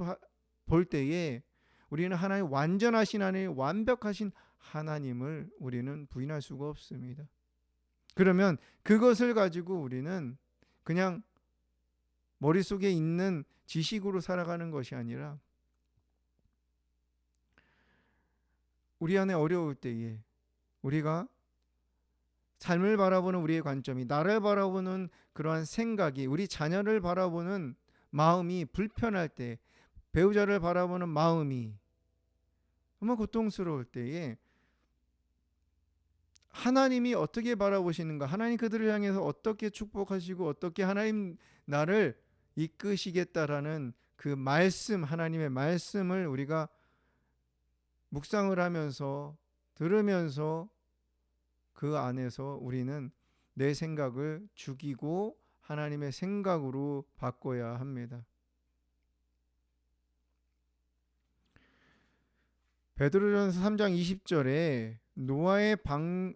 볼 때에 우리는 하나님, 완전하신 하나님, 완벽하신 하나님을 우리는 부인할 수가 없습니다. 그러면 그것을 가지고 우리는 그냥 머릿속에 있는 지식으로 살아가는 것이 아니라, 우리 안에 어려울 때에 우리가 삶을 바라보는 우리의 관점이, 나를 바라보는 그러한 생각이, 우리 자녀를 바라보는 마음이 불편할 때, 배우자를 바라보는 마음이 정말 고통스러울 때에 하나님이 어떻게 바라보시는가, 하나님 그들을 향해서 어떻게 축복하시고 어떻게 하나님 나를 이끄시겠다라는 그 말씀, 하나님의 말씀을 우리가 묵상을 하면서 들으면서 그 안에서 우리는 내 생각을 죽이고 하나님의 생각으로 바꿔야 합니다. 베드로전서 3장 20절에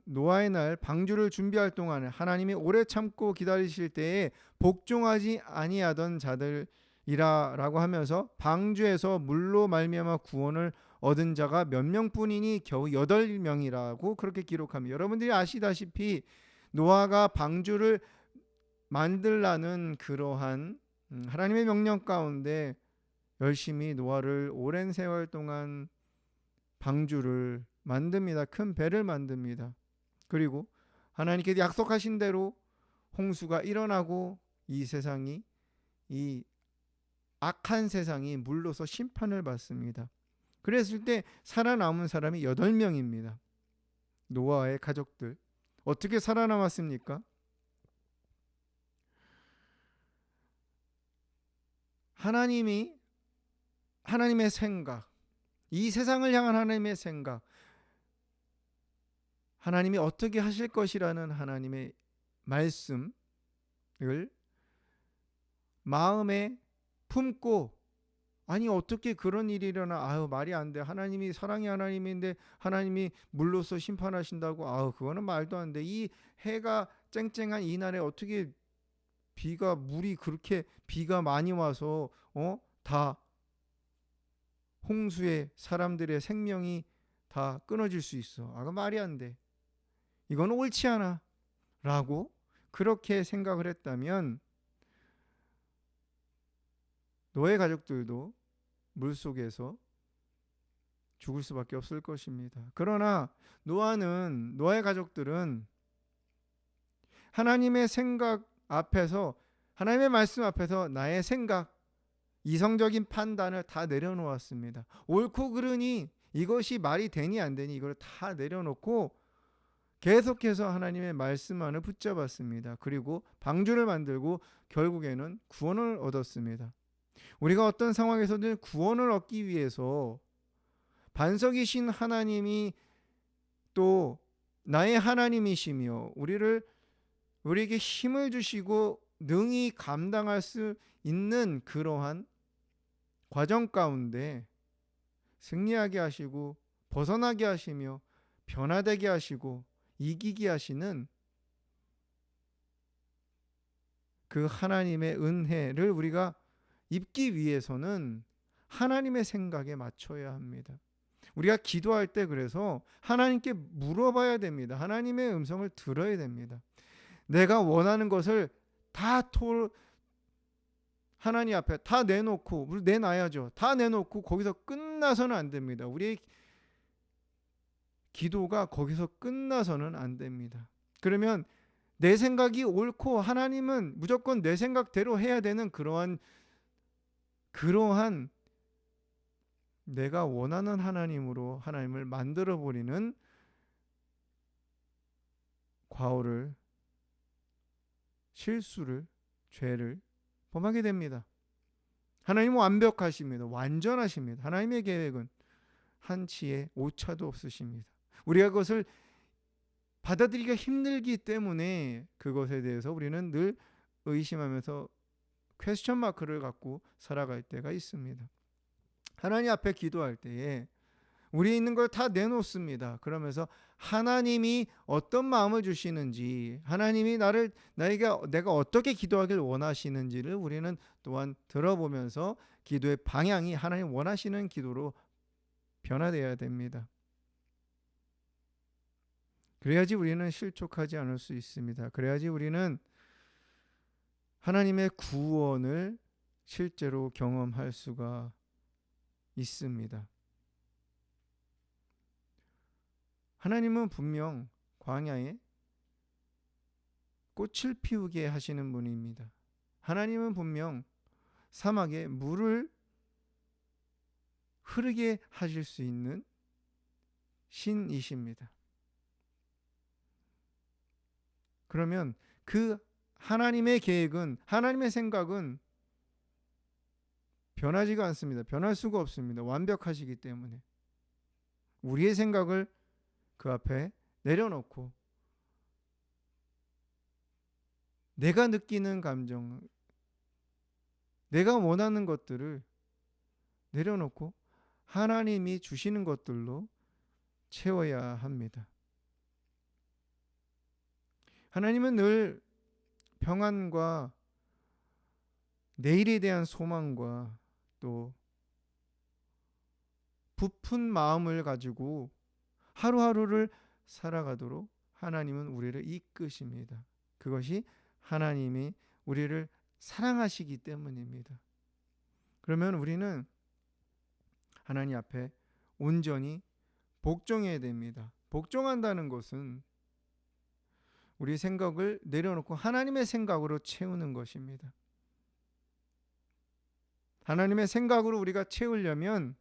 노아의 날 방주를 준비할 동안에 하나님이 오래 참고 기다리실 때에 복종하지 아니하던 자들이라라고 하면서 방주에서 물로 말미암아 구원을 얻은 자가 몇 명뿐이니 겨우 8명이라고 그렇게 기록합니다. 여러분들이 아시다시피 노아가 방주를 만들라는 그러한 하나님의 명령 가운데 열심히 노아를 오랜 세월 동안 방주를 만듭니다. 큰 배를 만듭니다. 그리고 하나님께서 약속하신 대로 홍수가 일어나고 이 세상이, 이 악한 세상이 물로서 심판을 받습니다. 그랬을 때 살아남은 사람이 8명입니다. 노아의 가족들. 어떻게 살아남았습니까? 하나님의 생각, 이 세상을 향한 하나님의 생각, 하나님이 어떻게 하실 것이라는 하나님의 말씀을 마음에 품고, 아니 어떻게 그런 일이 일어나, 아유 말이 안 돼, 하나님이 사랑의 하나님인데 하나님이 물로서 심판하신다고, 아유 그거는 말도 안 돼, 이 해가 쨍쨍한 이 날에 어떻게 물이 그렇게 비가 많이 와서 다 홍수에 사람들의 생명이 다 끊어질 수 있어, 아 그 말이 안 돼, 이건 옳지 않아 라고 그렇게 생각을 했다면 노아의 가족들도 물속에서 죽을 수밖에 없을 것입니다. 그러나 노아의 가족들은 하나님의 생각 앞에서, 하나님의 말씀 앞에서 나의 생각, 이성적인 판단을 다 내려놓았습니다. 옳고 그르니, 이것이 말이 되니 안 되니, 이걸 다 내려놓고 계속해서 하나님의 말씀 안을 붙잡았습니다. 그리고 방주를 만들고 결국에는 구원을 얻었습니다. 우리가 어떤 상황에서든 구원을 얻기 위해서 반석이신 하나님이 또 나의 하나님이시며 우리에게 힘을 주시고 능히 감당할 수 있는 그러한 과정 가운데 승리하게 하시고 벗어나게 하시며 변화되게 하시고 이기게 하시는 그 하나님의 은혜를 우리가 입기 위해서는 하나님의 생각에 맞춰야 합니다. 우리가 기도할 때 그래서 하나님께 물어봐야 됩니다. 하나님의 음성을 들어야 됩니다. 내가 원하는 것을 다 하나님 앞에 다 내놓고, 내놔야죠. 다 내놓고 거기서 끝나서는 안 됩니다. 우리의 기도가 거기서 끝나서는 안 됩니다. 그러면 내 생각이 옳고 하나님은 무조건 내 생각대로 해야 되는 그러한 내가 원하는 하나님으로 하나님을 만들어버리는 과오를, 실수를, 죄를 범하게 됩니다. 하나님은 완벽하십니다. 완전하십니다. 하나님의 계획은 한치의 오차도 없으십니다. 우리가 그것을 받아들이기가 힘들기 때문에 그것에 대해서 우리는 늘 의심하면서 퀘스천 마크를 갖고 살아갈 때가 있습니다. 하나님 앞에 기도할 때에 우리 있는 걸 다 내놓습니다. 그러면서 하나님이 어떤 마음을 주시는지, 하나님이 내가 어떻게 기도하길 원하시는지를 우리는 또한 들어보면서 기도의 방향이 하나님 원하시는 기도로 변화되어야 됩니다. 그래야지 우리는 실족하지 않을 수 있습니다. 그래야지 우리는 하나님의 구원을 실제로 경험할 수가 있습니다. 하나님은 분명 광야에 꽃을 피우게 하시는 분입니다. 하나님은 분명 사막에 물을 흐르게 하실 수 있는 신이십니다. 그러면 그 하나님의 계획은, 하나님의 생각은 변하지가 않습니다. 변할 수가 없습니다. 완벽하시기 때문에. 우리의 생각을 그 앞에 내려놓고 내가 느끼는 감정, 내가 원하는 것들을 내려놓고 하나님이 주시는 것들로 채워야 합니다. 하나님은 늘 평안과 내일에 대한 소망과 또 부푼 마음을 가지고 하루하루를 살아가도록 하나님은 우리를 이끄십니다. 그것이 하나님이 우리를 사랑하시기 때문입니다. 그러면 우리는 하나님 앞에 온전히 복종해야 됩니다. 복종한다는 것은 우리 생각을 내려놓고 하나님의 생각으로 채우는 것입니다. 하나님의 생각으로 우리가 채우려면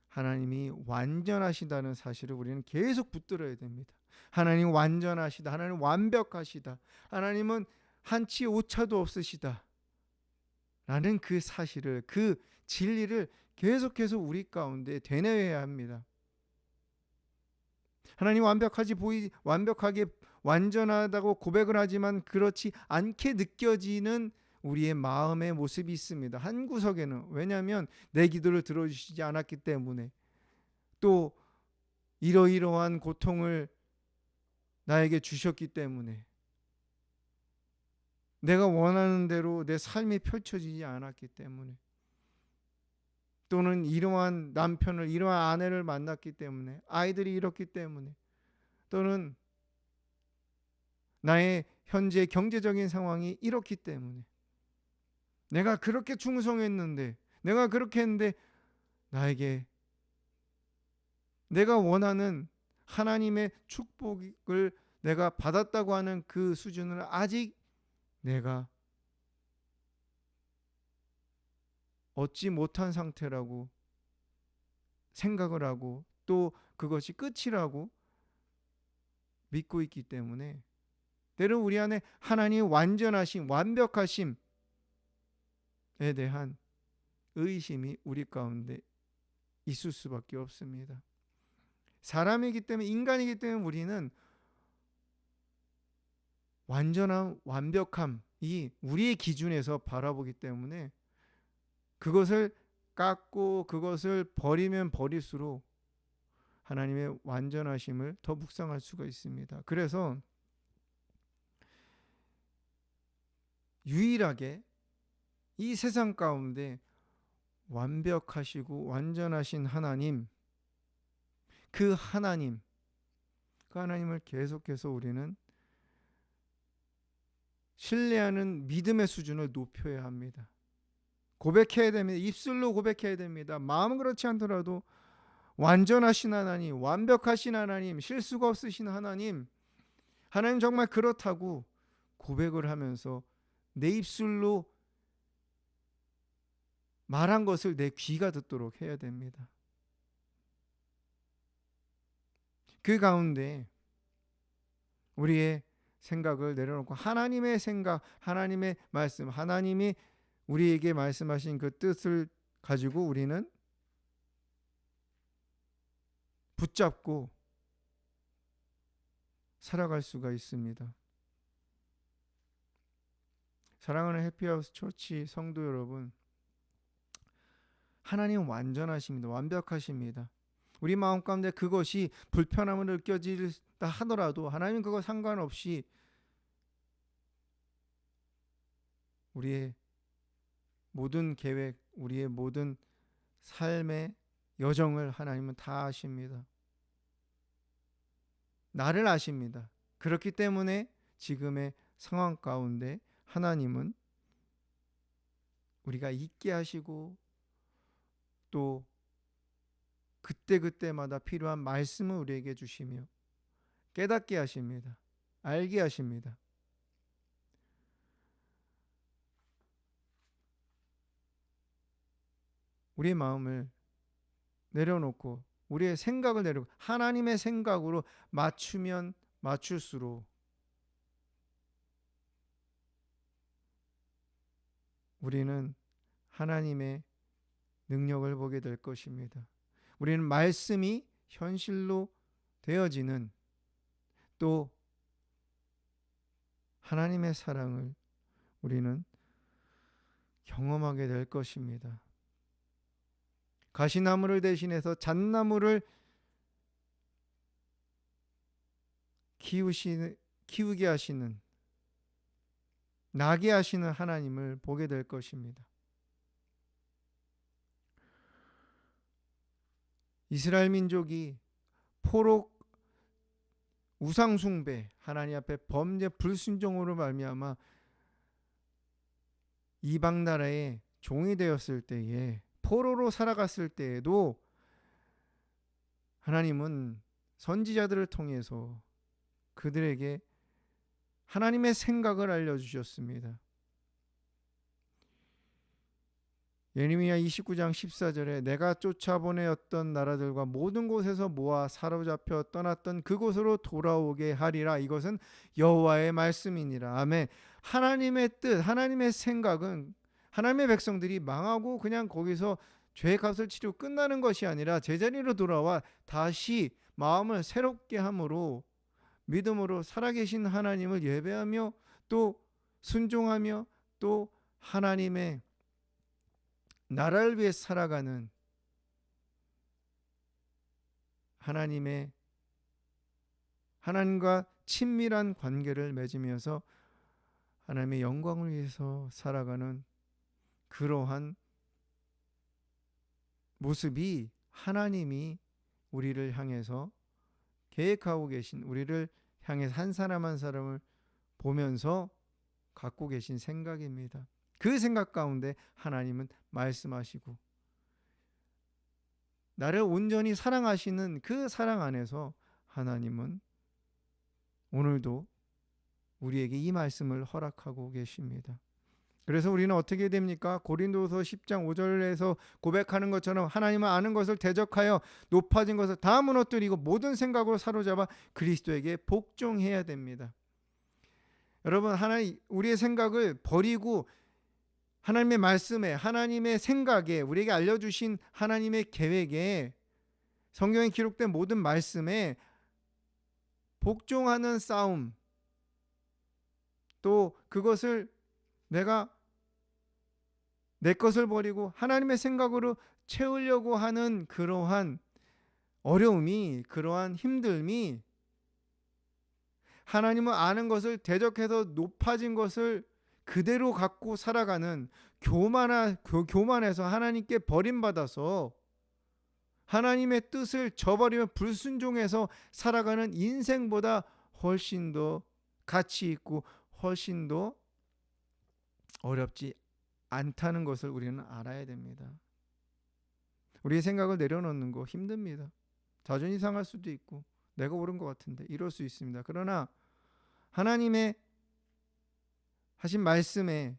하나님이 완전하시다는 사실을 우리는 계속 붙들어야 됩니다. 하나님 완전하시다. 하나님 완벽하시다. 하나님은 한치 오차도 없으시다. 라는 그 사실을, 그 진리를 계속해서 우리 가운데 되뇌어야 합니다. 하나님 완벽하게 완전하다고 고백을 하지만 그렇지 않게 느껴지는 우리의 마음의 모습이 있습니다. 한 구석에는. 왜냐하면 내 기도를 들어주시지 않았기 때문에, 또 이러이러한 고통을 나에게 주셨기 때문에, 내가 원하는 대로 내 삶이 펼쳐지지 않았기 때문에, 또는 이러한 남편을, 이러한 아내를 만났기 때문에, 아이들이 이렇기 때문에, 또는 나의 현재 경제적인 상황이 이렇기 때문에, 내가 그렇게 충성했는데, 내가 그렇게 했는데 나에게 내가 원하는 하나님의 축복을 내가 받았다고 하는 그 수준을 아직 내가 얻지 못한 상태라고 생각을 하고, 또 그것이 끝이라고 믿고 있기 때문에 때로 우리 안에 하나님의 완전하심, 완벽하심에 대한 의심이 우리 가운데 있을 수밖에 없습니다. 사람이기 때문에, 인간이기 때문에 우리는 완전한 완벽함이 우리의 기준에서 바라보기 때문에 그것을 깎고 그것을 버리면 버릴수록 하나님의 완전하심을 더 묵상할 수가 있습니다. 그래서 유일하게 이 세상 가운데 완벽하시고 완전하신 하나님, 그 하나님을 계속해서 우리는 신뢰하는 믿음의 수준을 높여야 합니다. 고백해야 됩니다. 입술로 고백해야 됩니다. 마음은 그렇지 않더라도 완전하신 하나님, 완벽하신 하나님, 실수가 없으신 하나님, 하나님 정말 그렇다고 고백을 하면서 내 입술로 말한 것을 내 귀가 듣도록 해야 됩니다. 그 가운데 우리의 생각을 내려놓고 하나님의 생각, 하나님의 말씀, 하나님이 우리에게 말씀하신 그 뜻을 가지고 우리는 붙잡고 살아갈 수가 있습니다. 사랑하는 해피하우스 처치 성도 여러분, 하나님은 완전하십니다. 완벽하십니다. 우리 마음 가운데 그것이 불편함을 느껴질다 하더라도 하나님은 그거 상관없이 우리의 모든 계획, 우리의 모든 삶의 여정을 하나님은 다 아십니다. 나를 아십니다. 그렇기 때문에 지금의 상황 가운데 하나님은 우리가 잊게 하시고 또 그때그때마다 필요한 말씀을 우리에게 주시며 깨닫게 하십니다. 알게 하십니다. 우리의 마음을 내려놓고 우리의 생각을 내려놓고 하나님의 생각으로 맞추면 맞출수록 우리는 하나님의 능력을 보게 될 것입니다. 우리는 말씀이 현실로 되어지는, 또 하나님의 사랑을 우리는 경험하게 될 것입니다. 가시나무를 대신해서 잣나무를 키우게 하시는, 나게 하시는 하나님을 보게 될 것입니다. 이스라엘 민족이 포록 우상 숭배, 하나님 앞에 범죄 불순종으로 말미암아 이방 나라의 종이 되었을 때에, 포로로 살아갔을 때에도 하나님은 선지자들을 통해서 그들에게 하나님의 생각을 알려주셨습니다. 예레미야 29장 14절에 내가 쫓아보내었던 나라들과 모든 곳에서 모아 사로잡혀 떠났던 그곳으로 돌아오게 하리라. 이것은 여호와의 말씀이니라. 아멘. 하나님의 뜻, 하나님의 생각은 하나님의 백성들이 망하고 그냥 거기서 죄의 값을 치르고 끝나는 것이 아니라 제자리로 돌아와 다시 마음을 새롭게 함으로 믿음으로 살아계신 하나님을 예배하며 또 순종하며 또 하나님의 나라를 위해 살아가는, 하나님과 친밀한 관계를 맺으면서 하나님의 영광을 위해서 살아가는 그러한 모습이 하나님이 우리를 향해서 계획하고 계신, 우리를 향해서 한 사람 한 사람을 보면서 갖고 계신 생각입니다. 그 생각 가운데 하나님은 말씀하시고 나를 온전히 사랑하시는 그 사랑 안에서 하나님은 오늘도 우리에게 이 말씀을 허락하고 계십니다. 그래서 우리는 어떻게 됩니까? 고린도서 10장 5절에서 고백하는 것처럼 하나님을 아는 것을 대적하여 높아진 것을 다 무너뜨리고 모든 생각으로 사로잡아 그리스도에게 복종해야 됩니다. 여러분, 우리의 생각을 버리고 하나님의 말씀에, 하나님의 생각에, 우리에게 알려주신 하나님의 계획에, 성경에 기록된 모든 말씀에 복종하는 싸움, 또 그것을 내가 내 것을 버리고 하나님의 생각으로 채우려고 하는 그러한 어려움이, 그러한 힘듦이 하나님을 아는 것을 대적해서 높아진 것을 그대로 갖고 살아가는 교만해서 하나님께 버림받아서 하나님의 뜻을 저버리며 불순종해서 살아가는 인생보다 훨씬 더 가치 있고 훨씬 더 어렵지 않다는 것을 우리는 알아야 됩니다. 우리의 생각을 내려놓는 거 힘듭니다. 자존이 상할 수도 있고 내가 옳은 것 같은데 이럴 수 있습니다. 그러나 하나님의 하신 말씀에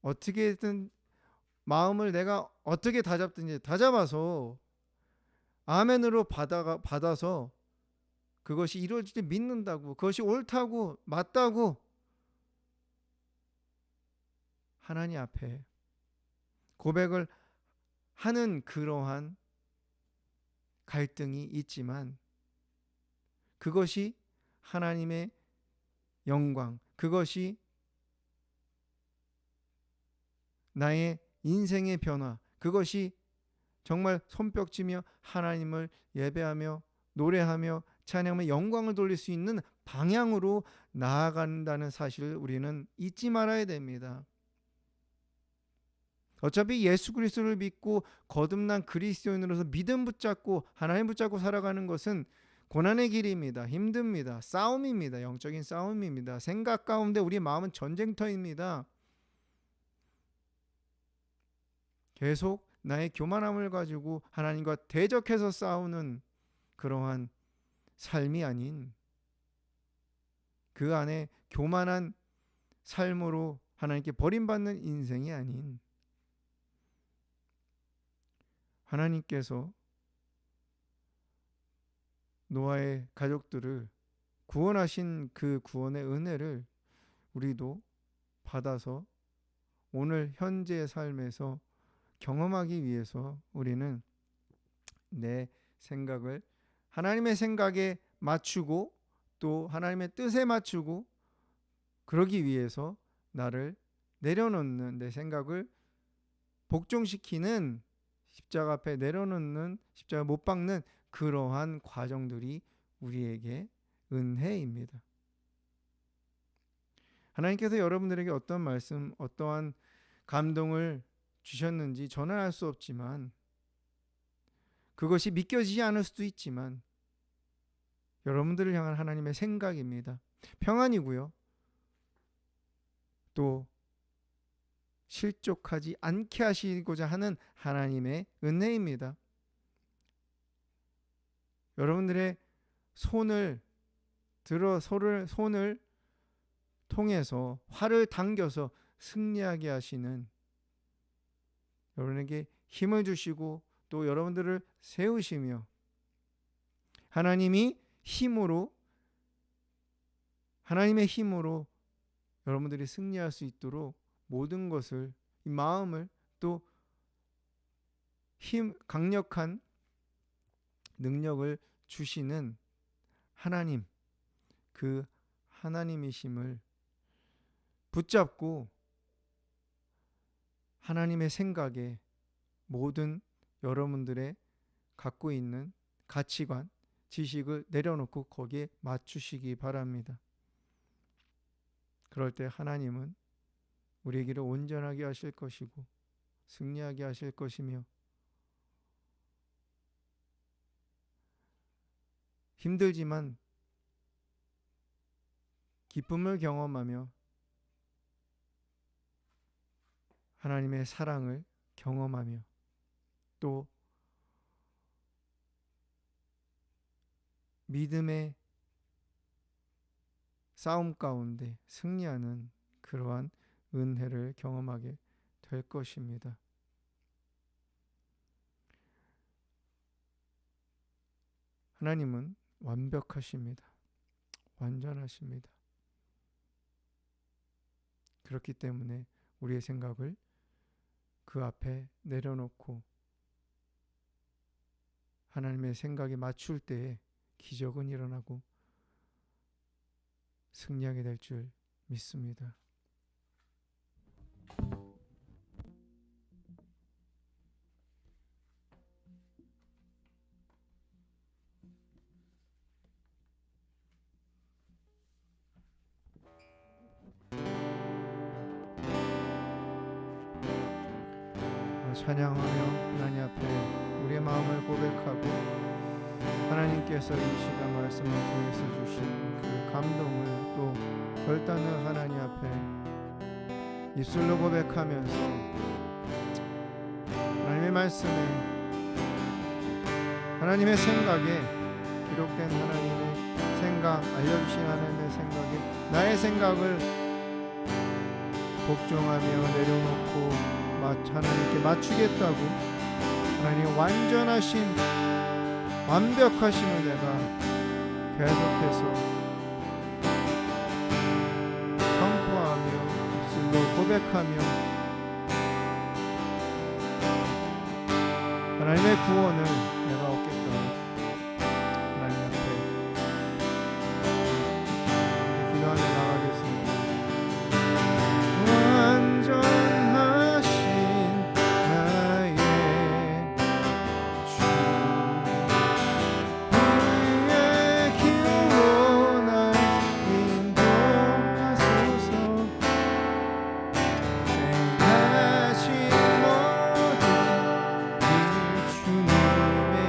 어떻게든 마음을 내가 어떻게 다잡든지 다잡아서 아멘으로 받아서 그것이 이루어질 때 믿는다고, 그것이 옳다고 맞다고 하나님 앞에 고백을 하는 그러한 갈등이 있지만 그것이 하나님의 영광, 그것이 나의 인생의 변화, 그것이 정말 손뼉치며 하나님을 예배하며 노래하며 찬양하며 영광을 돌릴 수 있는 방향으로 나아간다는 사실을 우리는 잊지 말아야 됩니다. 어차피 예수 그리스도를 믿고 거듭난 그리스도인으로서 믿음 붙잡고 하나님 붙잡고 살아가는 것은 고난의 길입니다. 힘듭니다. 싸움입니다. 영적인 싸움입니다. 생각 가운데 우리 마음은 전쟁터입니다. 계속 나의 교만함을 가지고 하나님과 대적해서 싸우는 그러한 삶이 아닌 그 안에 교만한 삶으로 하나님께 버림받는 인생이 아닌, 하나님께서 노아의 가족들을 구원하신 그 구원의 은혜를 우리도 받아서 오늘 현재의 삶에서 경험하기 위해서 우리는 내 생각을 하나님의 생각에 맞추고 또 하나님의 뜻에 맞추고, 그러기 위해서 나를 내려놓는, 내 생각을 복종시키는, 십자가 앞에 내려놓는, 십자가 못 박는 그러한 과정들이 우리에게 은혜입니다. 하나님께서 여러분들에게 어떤 말씀, 어떠한 감동을 주셨는지 저는 알 수 없지만, 그것이 믿겨지지 않을 수도 있지만 여러분들을 향한 하나님의 생각입니다. 평안이고요, 또 실족하지 않게 하시고자 하는 하나님의 은혜입니다. 여러분들의 손을 통해서 활을 당겨서 승리하게 하시는, 여러분에게 힘을 주시고 또 여러분들을 세우시며, 하나님의 힘으로 여러분들이 승리할 수 있도록 모든 것을, 이 마음을, 또 강력한 능력을 주시는 하나님, 그 하나님이심을 붙잡고 하나님의 생각에 모든 여러분들의 갖고 있는 가치관, 지식을 내려놓고 거기에 맞추시기 바랍니다. 그럴 때 하나님은 우리의 길을 온전하게 하실 것이고 승리하게 하실 것이며, 힘들지만 기쁨을 경험하며 하나님의 사랑을 경험하며, 또 믿음의 싸움 가운데 승리하는 그러한 은혜를 경험하게 될 것입니다. 하나님은 완벽하십니다. 완전하십니다. 그렇기 때문에 우리의 생각을 그 앞에 내려놓고 하나님의 생각에 맞출 때에 기적은 일어나고 승리하게 될 줄 믿습니다. 찬양하며 하나님 앞에 우리의 마음을 고백하고, 하나님께서 이 시간 말씀을 통해서 주신 그 감동을, 또 결단을 하나님 앞에 입술로 고백하면서 하나님의 말씀에, 하나님의 생각에, 기록된 하나님의 생각, 알려주신 하나님의 생각에 나의 생각을 복종하며 내려놓고 하나님께 맞추겠다고, 하나님의 완전하신 완벽하심을 내가 계속해서 선포하며 입술로 고백하며 하나님의 구원을 내가 얻겠다. 하나님 앞에 기도하며 나가겠습니다. 주님의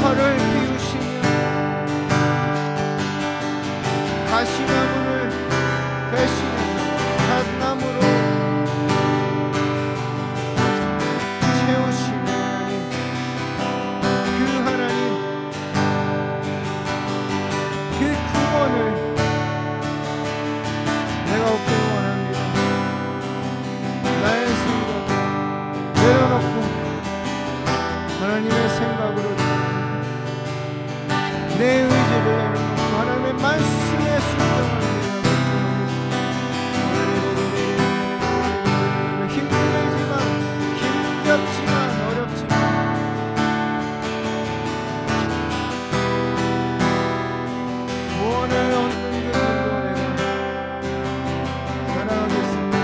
벌을 피우시며 가시나무를 대신해서 잣나무로 채우시는 하나님, 그 하나님, 그 구원을 내가 얻기 원합니다. 나의 생각을 내려놓고 하나님의 생각으로 내 의지를 내려놓고 하나님의 말씀에 순종합니다. 힘들지만 힘겹지만 어렵지만 구원을 얻는 길로 내가 살아가겠습니다.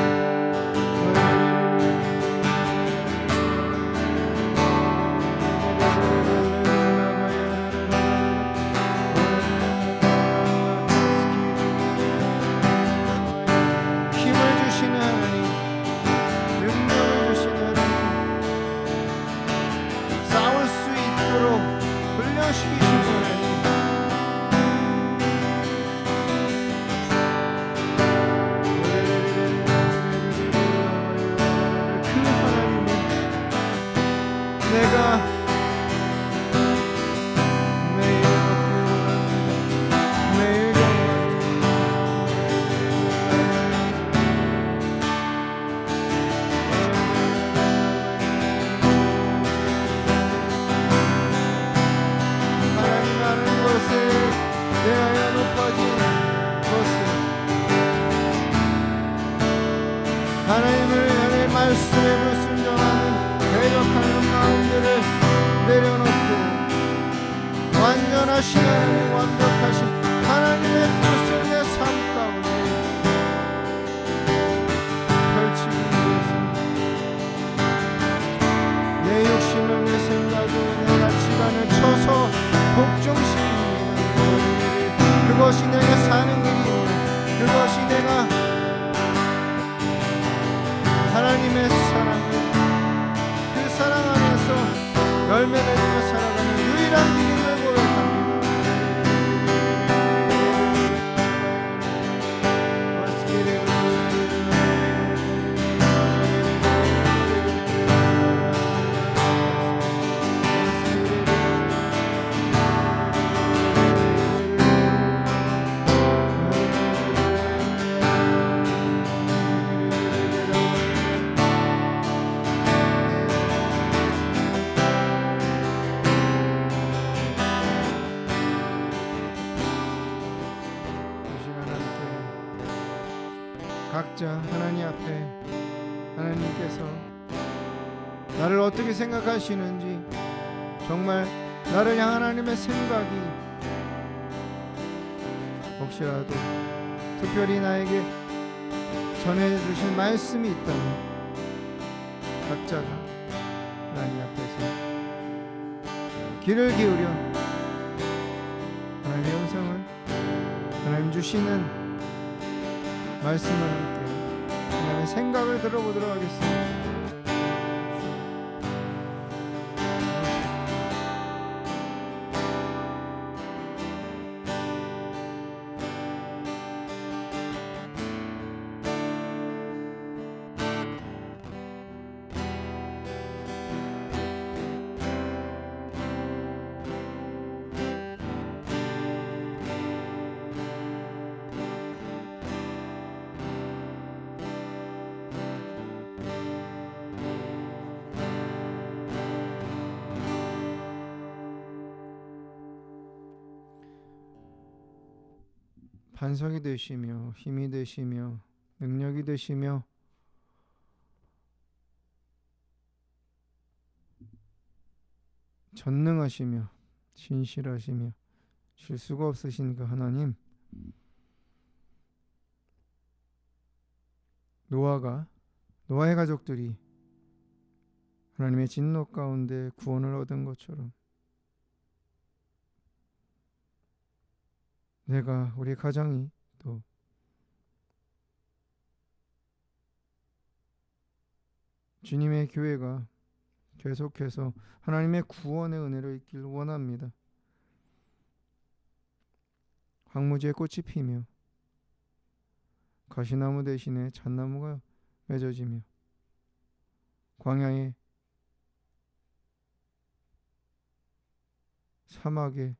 힘을 주시는 하나님, 능력을 주시는 하나님, 싸울 수 있도록 훈련시키시는 하나님, 그 하나님을 내가 매일 매일 하나님 하는 것을 대하여 높아진 것을 하나님을 향해 말씀에 불순종하는 대적하는 마음들을 내려놓고 완전하신 하나님, 완벽하신 하나님의 뜻을 내 삶 가운데 펼치기 위해서 내 욕심을, 내 생각을, 내 가치관을 쳐서 복종시킵니다. 그것이 내가 사는 길이요, 그것이 내가 하나님의 사랑을, 그 사랑 안에서 열매 맺고 살아가는 유일한 길임을 고백합니다. 각자 하나님 앞에 하나님께서 나를 어떻게 생각하시는지, 정말 나를 향한 하나님의 생각이 혹시라도 특별히 나에게 전해주실 말씀이 있다면 각자가 하나님 앞에서 귀를 기울여 하나님의 음성을, 하나님 주시는 말씀을 함께 하나님의 생각을 들어보도록 하겠습니다. 반석이 되시며 힘이 되시며 능력이 되시며 전능하시며 신실하시며 실수가 없으신 그 하나님, 노아의 가족들이 하나님의 진노 가운데 구원을 얻은 것처럼 내가, 우리 가정이 또 주님의 교회가 계속해서 하나님의 구원의 은혜를 잊길 원합니다. 황무지에 꽃이 피며 가시나무 대신에 잣나무가 맺어지며 광야에 사막에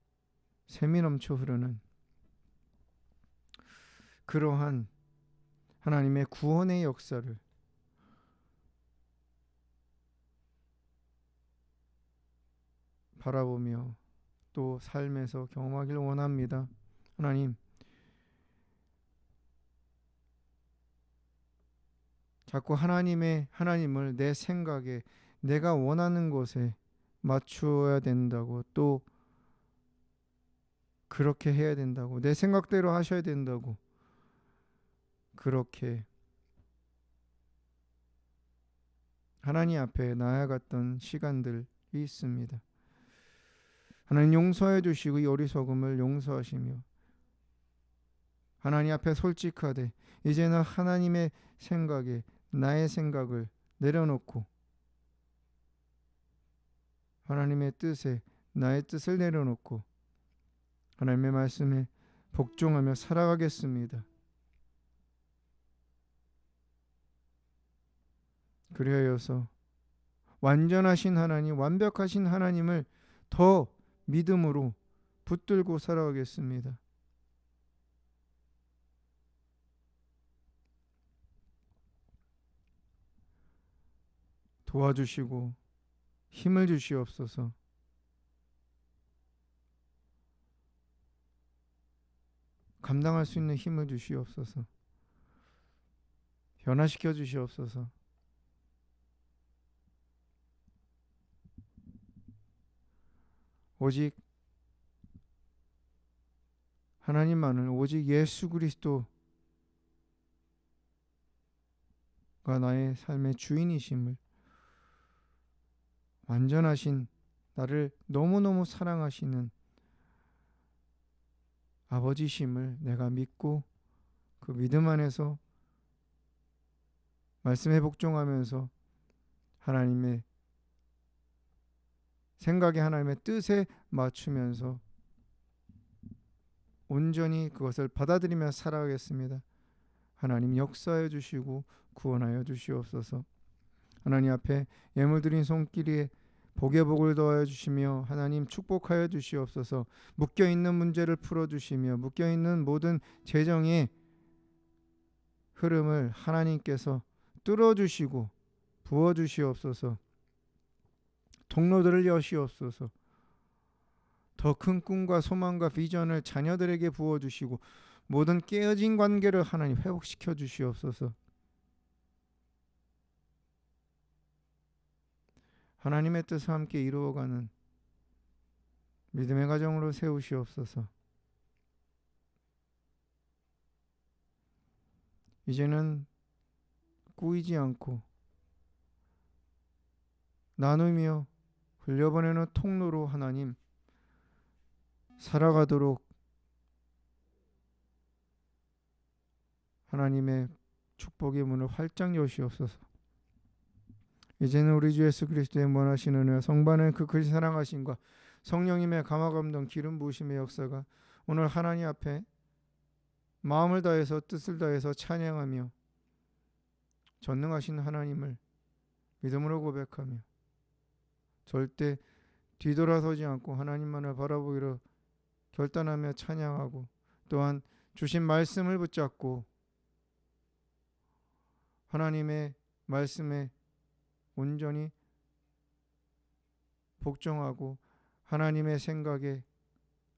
샘이 넘쳐 흐르는 그러한 하나님의 구원의 역사를 바라보며 또 삶에서 경험하길 원합니다. 하나님, 자꾸 하나님을 내 생각에 내가 원하는 곳에 맞추어야 된다고, 또 그렇게 해야 된다고, 내 생각대로 하셔야 된다고, 그렇게 하나님 앞에 나아갔던 시간들이 있습니다. 하나님 용서해 주시고 이 어리석음을 용서하시며 하나님 앞에 솔직하되 이제는 하나님의 생각에 나의 생각을 내려놓고 하나님의 뜻에 나의 뜻을 내려놓고 하나님의 말씀에 복종하며 살아가겠습니다. 그리하여서 완전하신 하나님, 완벽하신 하나님을 더 믿음으로 붙들고 살아가겠습니다. 도와주시고 힘을 주시옵소서. 감당할 수 있는 힘을 주시옵소서. 변화시켜 주시옵소서. 오직 하나님만을, 오직 예수 그리스도가 나의 삶의 주인이심을, 완전하신 나를 너무너무 사랑하시는 아버지심을 내가 믿고 그 믿음 안에서 말씀에 복종하면서 하나님의 생각에 하나님의 뜻에 맞추면서 온전히 그것을 받아들이며 살아가겠습니다. 하나님 역사해 주시고 구원하여 주시옵소서. 하나님 앞에 예물드린 손길에 복의 복을 더하여 주시며 하나님 축복하여 주시옵소서. 묶여있는 문제를 풀어주시며 묶여있는 모든 재정의 흐름을 하나님께서 뚫어주시고 부어주시옵소서. 통로들을 여시옵소서. 더 큰 꿈과 소망과 비전을 자녀들에게 부어주시고 모든 깨어진 관계를 하나님 회복시켜 주시옵소서. 하나님의 뜻과 함께 이루어가는 믿음의 가정으로 세우시옵소서. 이제는 꾸이지 않고 나누며 흘려보내는 통로로 하나님 살아가도록 하나님의 축복의 문을 활짝 여시옵소서. 이제는 우리 주 예수 그리스도의 무한하신 은혜와 성반의 그 크신 사랑하심과 성령님의 감화감동 기름 부으심의 역사가 오늘 하나님 앞에 마음을 다해서 뜻을 다해서 찬양하며 전능하신 하나님을 믿음으로 고백하며 절대 뒤돌아서지 않고 하나님만을 바라보기로 결단하며 찬양하고 또한 주신 말씀을 붙잡고 하나님의 말씀에 온전히 복종하고 하나님의 생각에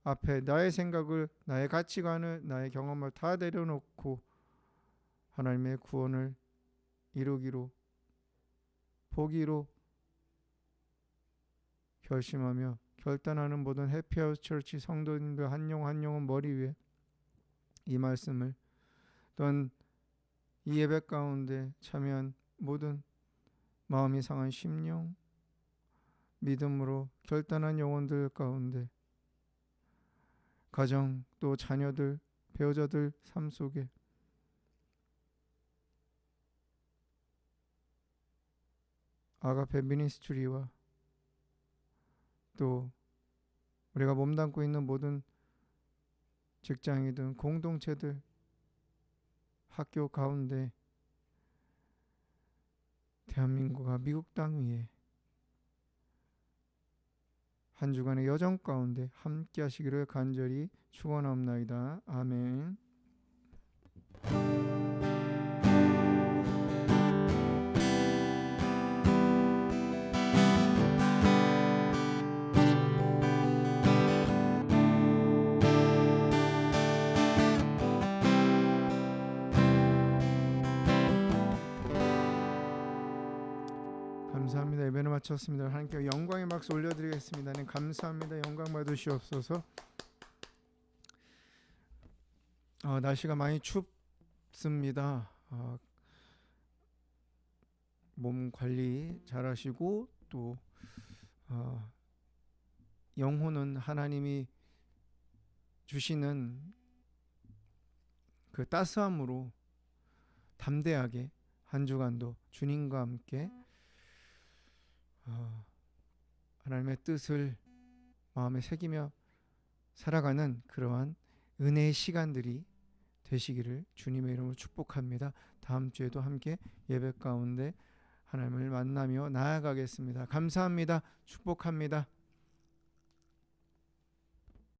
앞에 나의 생각을, 나의 가치관을, 나의 경험을 다 내려놓고 하나님의 구원을 이루기로 보기로 결심하며 결단하는 모든 해피하우스 처치 성도님들 한 영 한 영혼 머리 위에 이 말씀을 또한 이 예배 가운데 참여한 모든 마음이 상한 심령 믿음으로 결단한 영혼들 가운데 가정 또 자녀들 배우자들 삶 속에 아가페 미니스트리와 또 우리가 몸담고 있는 모든 직장이든 공동체들, 학교 가운데 대한민국과 미국 땅 위에 한 주간의 여정 가운데 함께 하시기를 간절히 축원하옵나이다. 아멘. 감사합니다. 예배를 마쳤습니다. 하나님께 영광의 박수 올려드리겠습니다. 네, 감사합니다. 영광 받으시옵소서. 날씨가 많이 춥습니다. 몸 관리 잘하시고 또 영혼은 하나님이 주시는 그 따스함으로 담대하게 한 주간도 주님과 함께 하나님의 뜻을 마음에 새기며 살아가는 그러한 은혜의 시간들이 되시기를 주님의 이름으로 축복합니다. 다음 주에도 함께 예배 가운데 하나님을 만나며 나아가겠습니다. 감사합니다. 축복합니다.